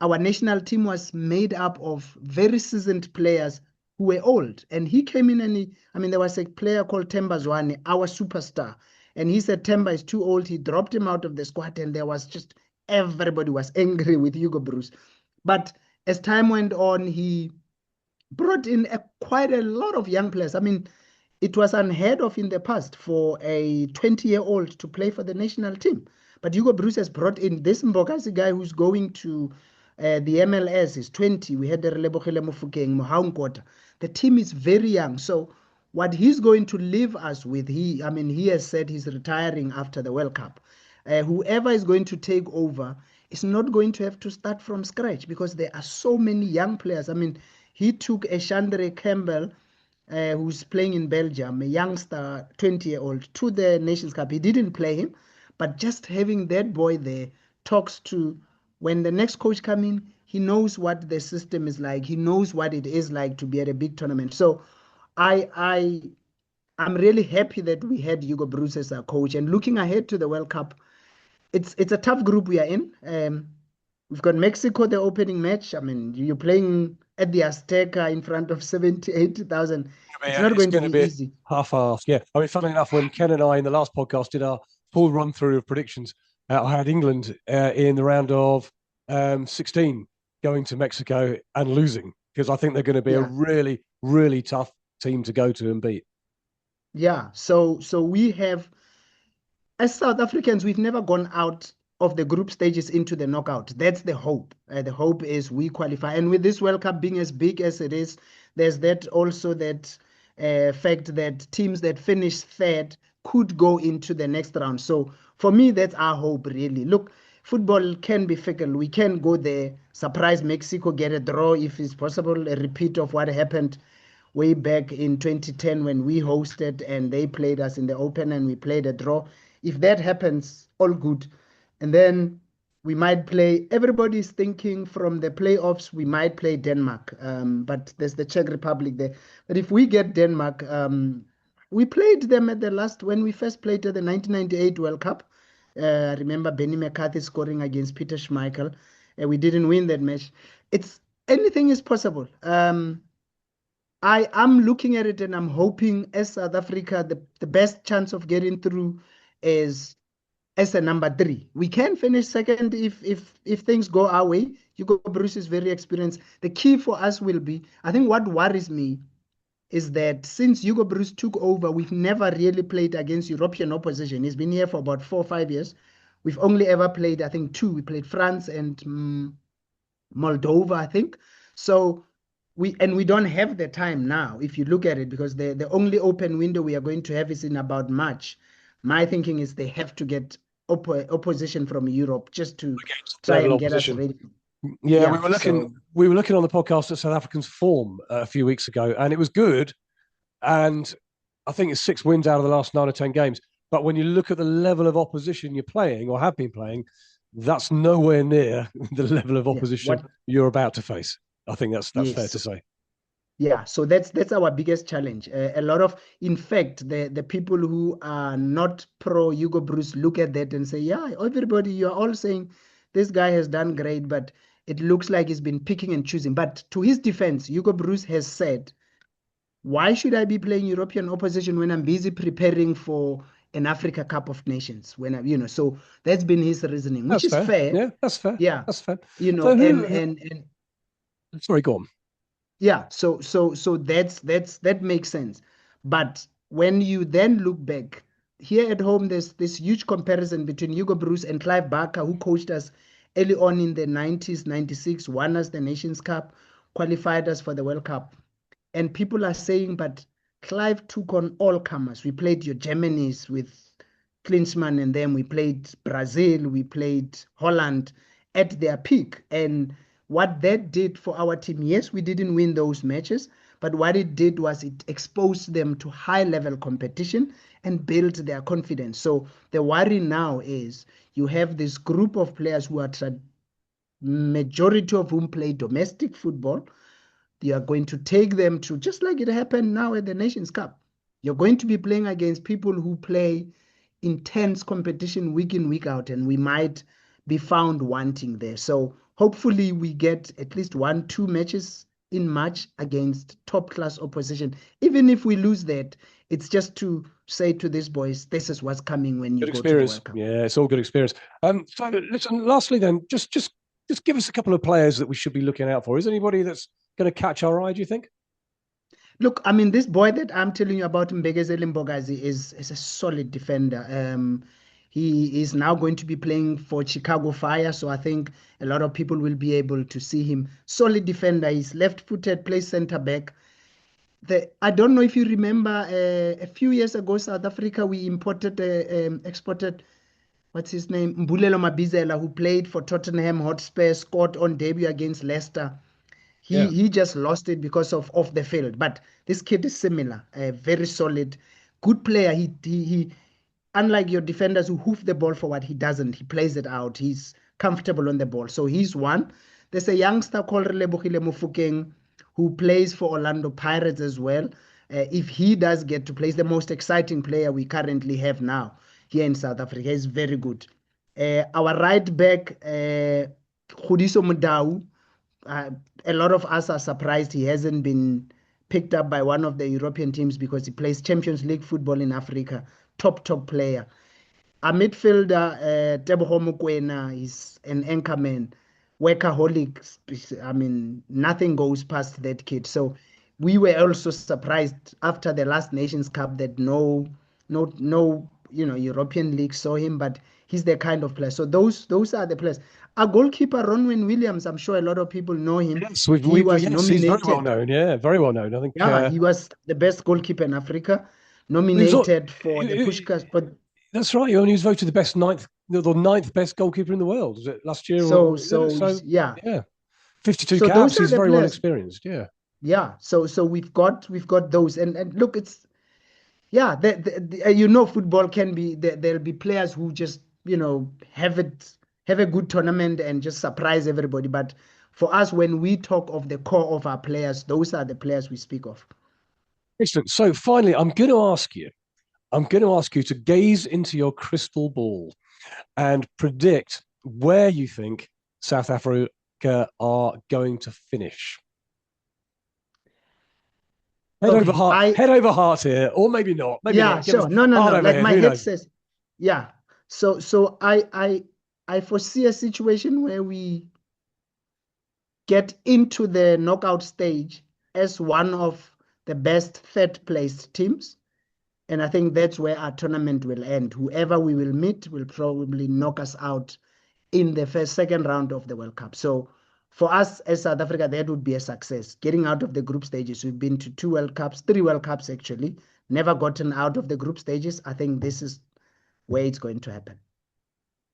our national team was made up of very seasoned players who were old. And he came in and there was a player called Themba Zwane, our superstar. And he said Themba is too old. He dropped him out of the squad, and there was just everybody was angry with Hugo Broos. But as time went on, he brought in quite a lot of young players. I mean, it was unheard of in the past for a 20-year-old to play for the national team. But Hugo Broos has brought in this Mbokasi guy who's going to the MLS. Is 20. We had the Relebogile Mofokeng, Mohankota. The team is very young. So what he's going to leave us with, he has said he's retiring after the World Cup. Whoever is going to take over is not going to have to start from scratch because there are so many young players. I mean, he took a Chandre Campbell, who's playing in Belgium, a youngster, 20-year-old, to the Nations Cup. He didn't play him, but just having that boy there talks to when the next coach comes in, he knows what the system is like. He knows what it is like to be at a big tournament. So I'm really happy that we had Hugo Broos as our coach. And looking ahead to the World Cup, it's a tough group we are in. We've got Mexico, the opening match. I mean, you're playing at the Azteca in front of 70,000-80,000. It's not going to be easy.
Half-assed, yeah. I mean, funnily enough, when Ken and I in the last podcast did our full run-through of predictions, I had England in the round of 16 going to Mexico and losing because I think they're going to be a really, really tough team to go to and beat.
Yeah, so we have, as South Africans, we've never gone out of the group stages into the knockout. That's the hope. The hope is we qualify. And with this World Cup being as big as it is, there's that also that fact that teams that finish third could go into the next round. So for me, that's our hope, really. Look, football can be fickle. We can go there, surprise Mexico, get a draw if it's possible, a repeat of what happened way back in 2010 when we hosted and they played us in the open and we played a draw. If that happens, all good. And then we might play, everybody's thinking from the playoffs, we might play Denmark. But there's the Czech Republic there. But if we get Denmark, we played them at when we first played at the 1998 World Cup. I remember Benny McCarthy scoring against Peter Schmeichel. We didn't win that match. Anything is possible. I'm looking at it and I'm hoping as South Africa, the best chance of getting through is as a number 3. We can finish second if things go our way. Hugo Bruce is very experienced. The key for us will be, I think what worries me is that since Hugo Bruce took over, we've never really played against European opposition. He's been here for about 4 or 5 years. We've only ever played, I think, 2. We played France and Moldova, I think. So we don't have the time now, if you look at it, because the only open window we are going to have is in about March. My thinking is they have to get opposition from Europe just to try and get us ready.
Yeah, we were looking on the podcast at South Africa's form a few weeks ago, and it was good. And I think it's 6 wins out of the last 9 or 10 games. But when you look at the level of opposition you're playing or have been playing, that's nowhere near the level of opposition you're about to face. I think that's fair to say.
Yeah, so that's our biggest challenge. A lot of, in fact, the people who are not pro Hugo Bruce look at that and say, yeah, everybody, you're all saying this guy has done great, but it looks like he's been picking and choosing. But to his defense, Hugo Bruce has said, why should I be playing European opposition when I'm busy preparing for an Africa Cup of Nations? So that's been his reasoning, which is fair.
Yeah, that's fair.
Yeah,
that's fair.
And
sorry, go on.
Yeah, so that makes sense. But when you then look back here at home, there's this huge comparison between Hugo Bruce and Clive Barker, who coached us early on in the 90s, 96, won us the Nations Cup, qualified us for the World Cup. And people are saying, but Clive took on all comers. We played your Germanys with Klinsmann, and then we played Brazil, we played Holland at their peak. And what that did for our team, yes, we didn't win those matches, but what it did was it exposed them to high-level competition and built their confidence. So the worry now is you have this group of players who are majority of whom play domestic football. You are going to take them to, just like it happened now at the Nations Cup, you're going to be playing against people who play intense competition week in, week out, and we might be found wanting there. So hopefully we get at least 1-2 matches in March against top-class opposition. Even if we lose that, it's just to say to these boys, this is what's coming when you go to the World Cup.
Yeah, it's all good experience. So listen, lastly then, just give us a couple of players that we should be looking out for. Is anybody that's going to catch our eye, do you think?
Look, I mean, this boy that I'm telling you about, Mbegezeli Mbogazi, is a solid defender. He is now going to be playing for Chicago Fire, so I think a lot of people will be able to see him. Solid defender. He's left-footed, plays centre back. I don't know if you remember, a few years ago, South Africa, we exported, what's his name? Mbulelo Mabizela, who played for Tottenham Hotspur, scored on debut against Leicester. He just lost it because of off the field. But this kid is similar, very solid, good player. He unlike your defenders who hoof the ball forward, he doesn't. He plays it out. He's comfortable on the ball. So he's one. There's a youngster called Relebogile Mofokeng who plays for Orlando Pirates as well. If he does get to play, he's the most exciting player we currently have now here in South Africa. He's very good. Our right back, Khudiso Mudau, a lot of us are surprised he hasn't been picked up by one of the European teams because he plays Champions League football in Africa. Top player. Our midfielder, Teboho Mokoena, is an anchorman, workaholic. I mean, nothing goes past that kid. So we were also surprised after the last Nations Cup that no European league saw him, but he's the kind of player. So those are the players. Our goalkeeper, Ronwen Williams, I'm sure a lot of people know him.
Yes, he was nominated. He's very well known. Yeah, very well known. I think.
Yeah, he was the best goalkeeper in Africa, nominated for the Pushkas. But
that's right. He was voted the ninth best goalkeeper in the world. Was it last year?
So yeah,
52 caps. He's very well experienced. Yeah.
Yeah. So we've got those, and look, it's football can be there'll be players who just have a good tournament and just surprise everybody. But for us, when we talk of the core of our players, those are the players we speak of.
Excellent. So finally, I'm going to ask you to gaze into your crystal ball and predict where you think South Africa are going to finish. Head over heart here, or maybe not. Maybe
yeah,
not.
sure. No. Like my head says, yeah. So I foresee a situation where we get into the knockout stage as one of the best third-placed teams. And I think that's where our tournament will end. Whoever we will meet will probably knock us out in the second round of the World Cup. So for us as South Africa, that would be a success. Getting out of the group stages. We've been to 3 World Cups actually, never gotten out of the group stages. I think this is where it's going to happen.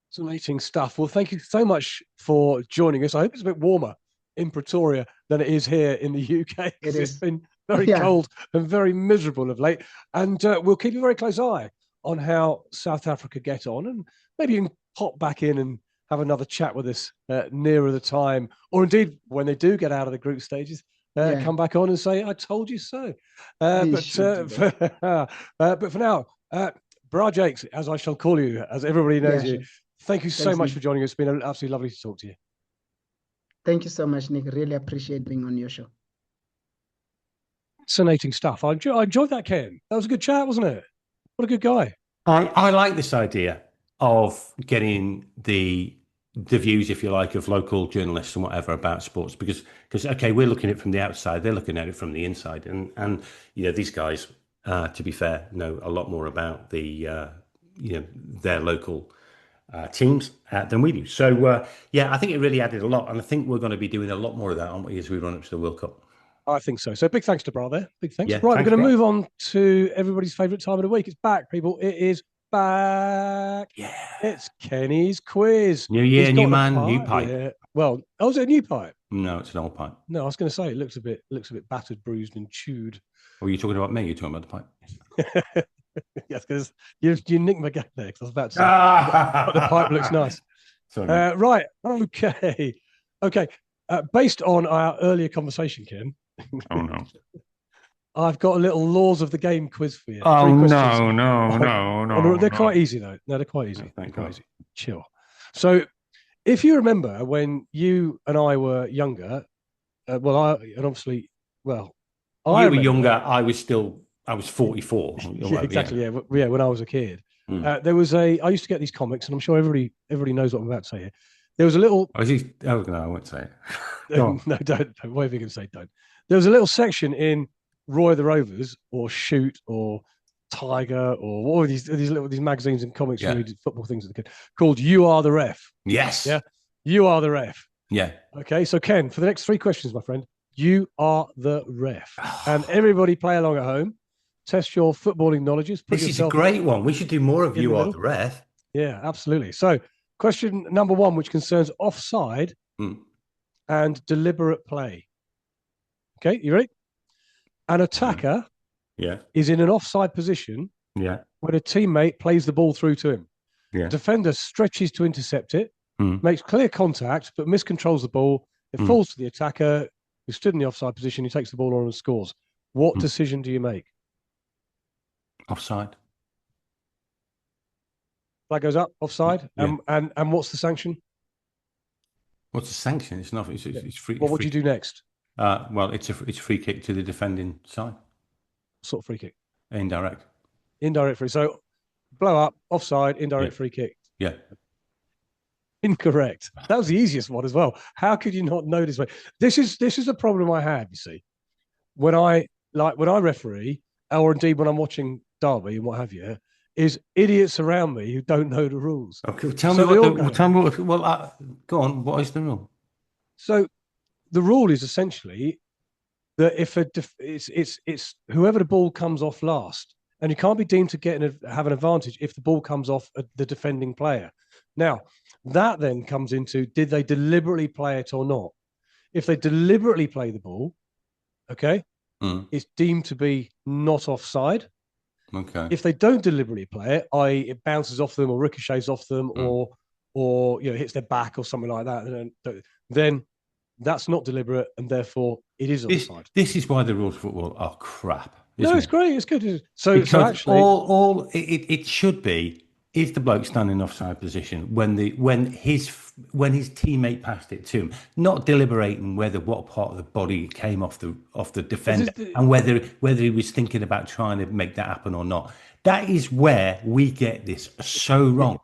Fascinating stuff. Well, thank you so much for joining us. I hope it's a bit warmer in Pretoria than it is here in the UK. It's been very cold and very miserable of late. And we'll keep a very close eye on how South Africa get on. And maybe you can pop back in and have another chat with us nearer the time. Or indeed, when they do get out of the group stages, come back on and say, I told you so. But for now, Bra Jakes, as I shall call you, as everybody knows you, thank you so much for joining us. It's been absolutely lovely to talk to you.
Thank you so much, Nick. Really appreciate being on your show.
Fascinating stuff. I enjoyed that, Ken. That was a good chat, wasn't it? What a good guy.
I like this idea of getting the views, if you like, of local journalists and whatever about sports, because okay, we're looking at it from the outside, they're looking at it from the inside, and these guys, to be fair, know a lot more about the their local teams than we do. So I think it really added a lot, and I think we're going to be doing a lot more of that, aren't we, as we run up to the World Cup?
I think so. So big thanks to Bra there. Big thanks.
Yeah,
right, we're going to move on to everybody's favourite time of the week. It's back, people. It is back.
Yeah.
It's Kenny's quiz.
New year, new man, new pipe.
Yeah. Well, is it a new pipe?
No, it's an old pipe.
No, I was going to say it looks a bit battered, bruised, and chewed.
Or are you talking about me? You're talking about the pipe.
Yes, because you nicked my gag there. Because I was about to say, but the pipe looks nice.
Sorry,
right. Okay. Based on our earlier conversation, Ken.
Oh no.
I've got a little laws of the game quiz for you.
Oh no.
They're quite easy though. No, they're quite easy.
They're quite
easy. Chill. So, if you remember when you and I were younger, you were
younger. I was 44.
Yeah, exactly. Yeah, when I was a kid, there was I used to get these comics, and I'm sure everybody knows what I'm about to say here. There was a little.
Oh, no, I won't say it.
No, don't. Whatever you can say, don't. There was a little section in Roy the Rovers or Shoot or Tiger or all of these magazines and comics and football things that called "You Are the Ref."
Yes.
Yeah. You are the ref.
Yeah.
Okay. So Ken, for the next 3 questions, my friend, you are the ref, and everybody play along at home. Test your footballing knowledges.
This is a great one. We should do more of "You Are the Ref."
Yeah, absolutely. So, question number 1, which concerns offside and deliberate play. Okay, you ready? An attacker is in an offside position when a teammate plays the ball through to him.
Yeah.
Defender stretches to intercept it, makes clear contact, but miscontrols the ball. It falls to the attacker who stood in the offside position. He takes the ball on and scores. What decision do you make?
Offside.
Flag goes up, offside.
Yeah.
And what's the sanction?
What's the sanction? It's not. It's free.
What would you do next?
Well, it's a free kick to the defending side.
What sort of free kick?
Indirect.
Indirect free. So blow up, offside, indirect free kick.
Yeah.
Incorrect. That was the easiest one as well. How could you not know this way? This is a problem I had, you see. When I referee, or indeed when I'm watching Derby and what have you, is idiots around me who don't know the rules.
Okay, tell me what. Go on. What is the rule?
So, the rule is essentially that if it's whoever the ball comes off last, and you can't be deemed to have an advantage if the ball comes off the defending player. Now, that then comes into, did they deliberately play it or not? If they deliberately play the ball, okay, it's deemed to be not offside.
Okay.
If they don't deliberately play it, i.e. it bounces off them or ricochets off them or hits their back or something like that, then that's not deliberate and therefore it is offside.
This is why the rules of football are crap.
No, it's great. It's good. So actually,
it should be is the bloke standing offside position when his teammate passed it to him, not deliberating what part of the body came off the defender and whether he was thinking about trying to make that happen or not. That is where we get this so wrong.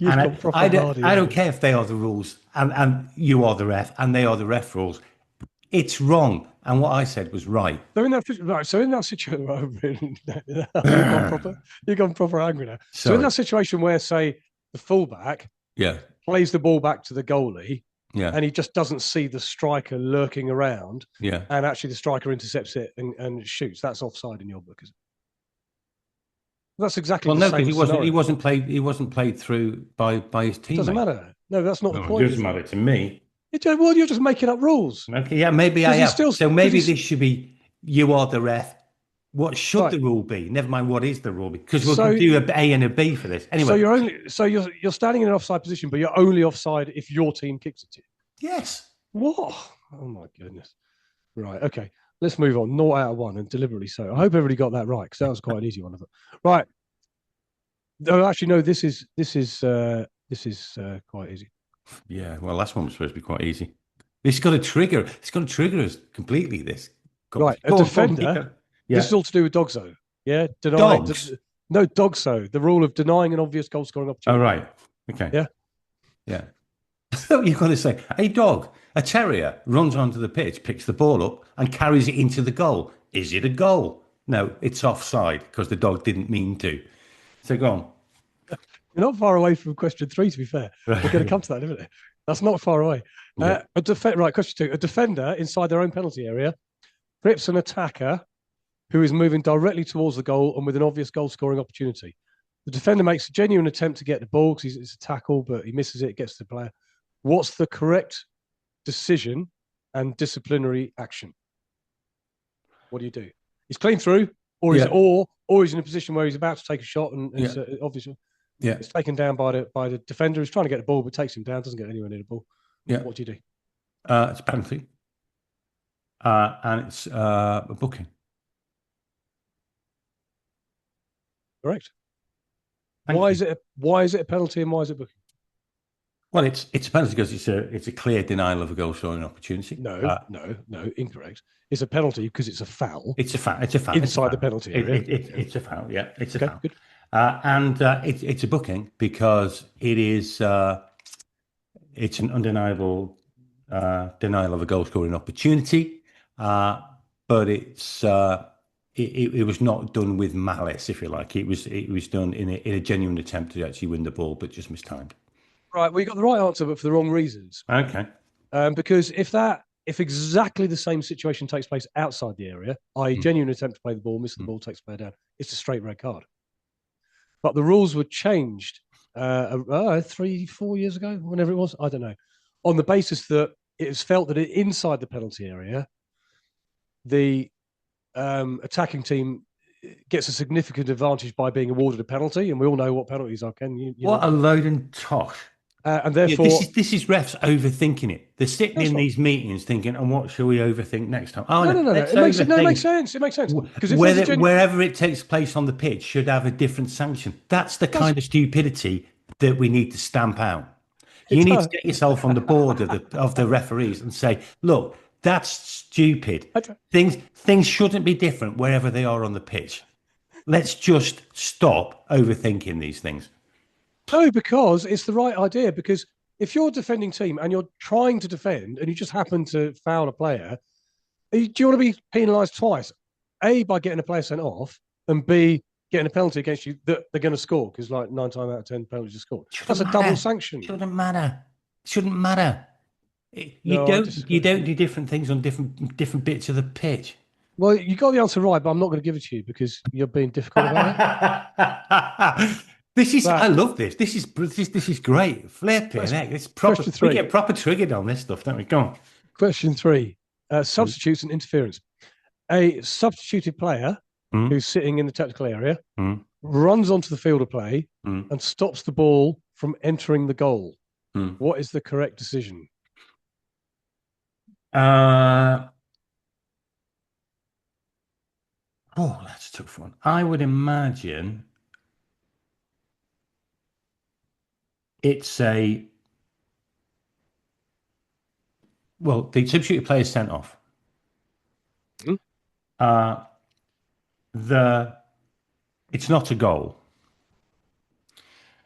And I don't care if they are the rules and you are the ref and they are the ref rules. It's wrong. And what I said was right.
So in that situation, you've gone proper angry now. So in that situation where, say, the fullback plays the ball back to the goalie, and he just doesn't see the striker lurking around, and actually the striker intercepts it and shoots, that's offside in your book, is it? That's exactly the same.
Because he wasn't played through by his teammate.
It doesn't matter. No, that's not the point.
It doesn't matter to me.
Well, you're just making up rules.
Okay, yeah, maybe I am. So maybe this should be, you are the ref. What should the rule be? Never mind what is the rule, because we'll do an A and a B for this. Anyway.
You're standing in an offside position, but you're only offside if your team kicks it to you.
Yes.
What? Oh my goodness. Right. Okay. Let's move on. 0 out of 1, and deliberately so. I hope everybody got that right, because that was quite an easy one of them. Right. No, actually, no. This is quite easy.
Yeah. Well, last one was supposed to be quite easy. It's going to trigger. It's going to trigger us completely. This.
Right. A defender. This is all to do with Dogso. Yeah.
Dogs.
No, Dogso. The rule of denying an obvious goal scoring opportunity.
Oh, right. Okay.
Yeah.
Yeah. So you've got to say, a dog, a terrier, runs onto the pitch, picks the ball up, and carries it into the goal. Is it a goal? No, it's offside because the dog didn't mean to. So go on.
You're not far away from question 3, to be fair. We're going to come to that, isn't it? That's not far away.
Yeah.
Right, question 2. A defender inside their own penalty area trips an attacker who is moving directly towards the goal and with an obvious goal-scoring opportunity. The defender makes a genuine attempt to get the ball because it's a tackle, but he misses it, gets to the player. What's the correct decision and disciplinary action? What do you do? He's clean through, or he's in a position where he's about to take a shot, and it's obviously it's taken down by the defender who's trying to get the ball, but takes him down, doesn't get anywhere near the ball.
Yeah.
What do you do?
It's a penalty, and it's a booking.
Correct. Why is it a penalty and why is it booking?
Well, it's a penalty because it's a clear denial of a goal scoring opportunity.
No, incorrect. It's a penalty because it's a foul.
It's a foul. It's a foul
inside the penalty area.
It's a foul. Yeah, it's a foul.
Good.
And it's a booking because it's an undeniable denial of a goal scoring opportunity, but it was not done with malice, if you like. It was done in a genuine attempt to actually win the ball, but just mistimed. Right,
well, you got the right answer, but for the wrong reasons.
Okay.
Because if exactly the same situation takes place outside the area, i.e., genuine attempt to play the ball, miss the ball, takes the player down, it's a straight red card. But the rules were changed 3-4 years ago, whenever it was, I don't know, on the basis that it was felt that inside the penalty area, the attacking team gets a significant advantage by being awarded a penalty, and we all know what penalties are. Ken, you
what
know.
A load and tosh!
And therefore,
this is refs overthinking it. They're sitting in these meetings thinking, "And what shall we overthink next time?"
Oh, no. It makes sense. It makes sense
because wherever it takes place on the pitch should have a different sanction. That's the kind of stupidity that we need to stamp out. You need to get yourself on the board of the referees and say, "Look, that's stupid. Things shouldn't be different wherever they are on the pitch. Let's just stop overthinking these things."
No, because it's the right idea. Because if you're a defending team and you're trying to defend and you just happen to foul a player, do you want to be penalised twice? A, by getting a player sent off, and B, getting a penalty against you that they're going to score because, like, 9 times out of 10 penalties are scored. That's a double sanction.
Shouldn't matter. You don't do different things on different bits of the pitch.
Well, you got the answer right, but I'm not going to give it to you because you're being difficult about it.
I love this. This is great. Flipping heck. It's proper. We get proper triggered on this stuff, don't we? Go on.
Question 3. Substitutes and interference. A substituted player who's sitting in the technical area runs onto the field of play and stops the ball from entering the goal. What is the correct decision?
That's a tough one. I would imagine it's the substitute player is sent off. It's not a goal.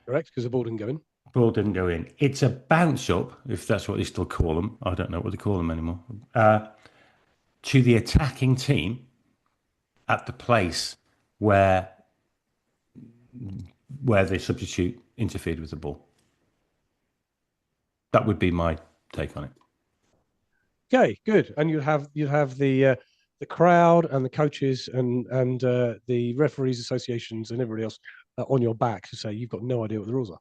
Correct, because the ball didn't go in.
Ball didn't go in. It's a bounce up, if that's what they still call them. I don't know what they call them anymore. To the attacking team at the place where the substitute interfered with the ball. That would be my take on it.
Okay, good. And you'd have the crowd and the coaches and the referees associations and everybody else on your back to say you've got no idea what the rules are.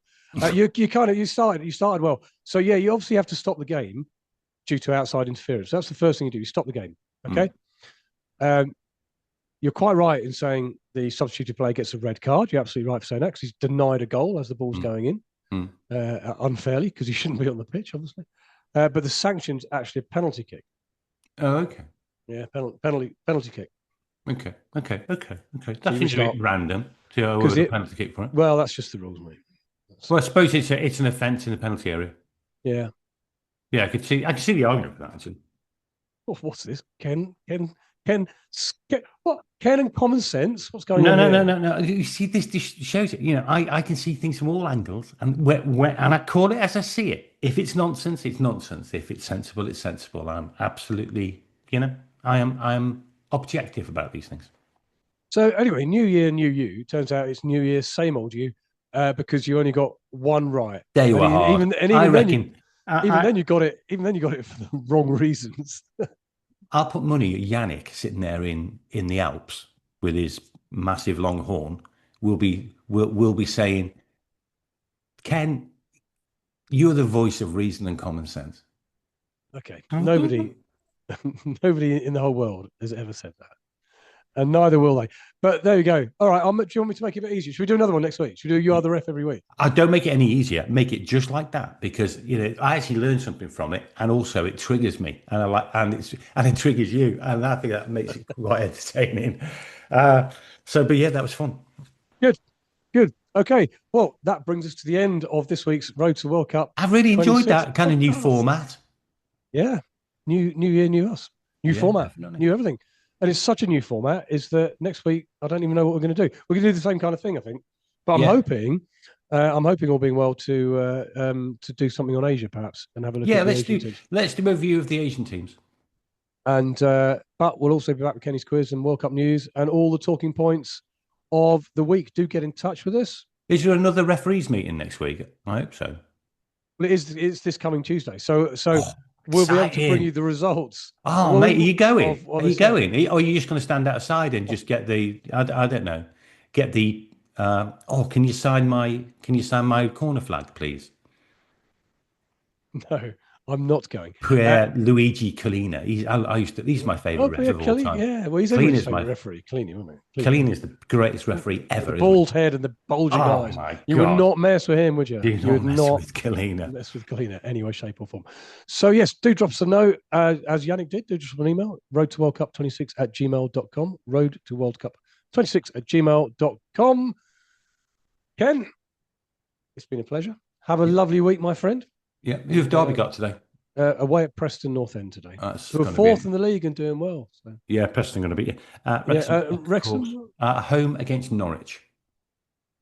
You started well. So yeah, you obviously have to stop the game due to outside interference. That's the first thing you do. You stop the game. Okay. You're quite right in saying the substituted player gets a red card. You're absolutely right for saying that because he's denied a goal as the ball's going in unfairly because he shouldn't be on the pitch, obviously. But the sanction's actually a penalty kick.
Oh, okay.
Yeah, penalty kick.
Okay. That seems a bit random to award a penalty kick for it.
Well, that's just the rules, mate.
Well, I suppose it's an offence in the penalty area.
Yeah.
Yeah, I can see the argument for that actually.
What's this? Ken, what? Ken and common sense? What's going on?
No. You see, this shows it. You know, I can see things from all angles, and and I call it as I see it. If it's nonsense, it's nonsense. If it's sensible, it's sensible. I'm absolutely, I am objective about these things.
So anyway, new year, new you. Turns out it's new year, same old you, because you only got one right.
They were hard.
Even then you got it for the wrong reasons.
I'll put money at Bioniq sitting there in the Alps with his massive long horn. Will be saying, Ken, you're the voice of reason and common sense.
Okay. Nobody in the whole world has ever said that. And neither will they. But there you go. All right. Do you want me to make it a bit easier? Should we do another one next week? Should we do You Are the Ref every week?
I don't make it any easier. Make it just like that because I actually learned something from it, and also it triggers me, and it triggers you, and I think that makes it quite entertaining. But yeah, that was fun.
Good. Okay. Well, that brings us to the end of this week's Road to World Cup.
I've really enjoyed that kind of new format.
Yeah. New year, new us. New format. Definitely. New everything. And it's such a new format is that next week, I don't even know what we're going to do. We're going to do the same kind of thing, I think. But I'm hoping all being well to do something on Asia, perhaps, and have a look at the Asian teams.
Let's do a review of the Asian teams.
And but we'll also be back with Kenny's quiz and World Cup news and all the talking points of the week. Do get in touch with us.
Is there another referees meeting next week? I hope so.
Well, it's this coming Tuesday. So we'll be able to bring you the results.
Oh, mate, are you going? Are you going? Or are you just going to stand outside and just get the? I don't know. Get the. Can you sign my corner flag, please?
No, I'm not going.
Luigi Collina. He's my favourite referee of all time.
Yeah, well, he's my favourite referee. Collina, wasn't he?
Collina is the greatest referee ever.
The bald head and the bulging eyes.
My God.
You would not mess with him, would you?
You would not mess with Collina.
Mess with Collina, any way, shape, or form. So yes, do drop us a note as Bioniq did. Do drop an email. roadtoworldcup26@gmail.com. roadtoworldcup26@gmail.com. Ken, it's been a pleasure. Have a lovely week, my friend.
Yeah, who've Derby got today?
Away at Preston North End today. We're fourth in the league and doing well. So.
Yeah, Preston going to beat you. Wrexham home against Norwich.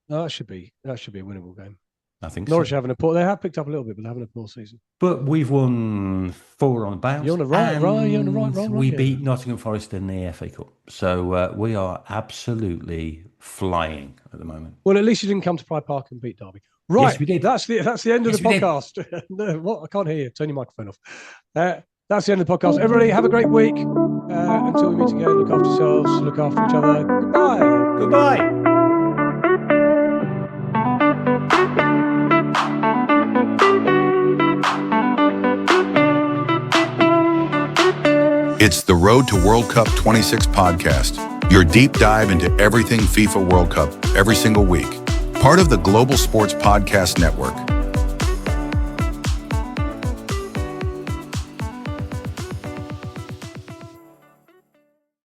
That should be a winnable game.
I think
Norwich having a poor. They have picked up a little bit, but they're having a poor season.
But we've won 4 on the bounce.
You're on the right. You're on the right.
We beat Nottingham Forest in the FA Cup, so we are absolutely flying at the moment.
Well, at least you didn't come to Pride Park and beat Derby. Right,
yes, we did.
That's the end of the podcast. No, what? I can't hear you. Turn your microphone off. That's the end of the podcast. Everybody, have a great week. Until we meet again, look after yourselves, look after each other. Goodbye.
It's the Road to World Cup 26 podcast, your deep dive into everything FIFA World Cup every single week. Part of the Global Sports Podcast Network.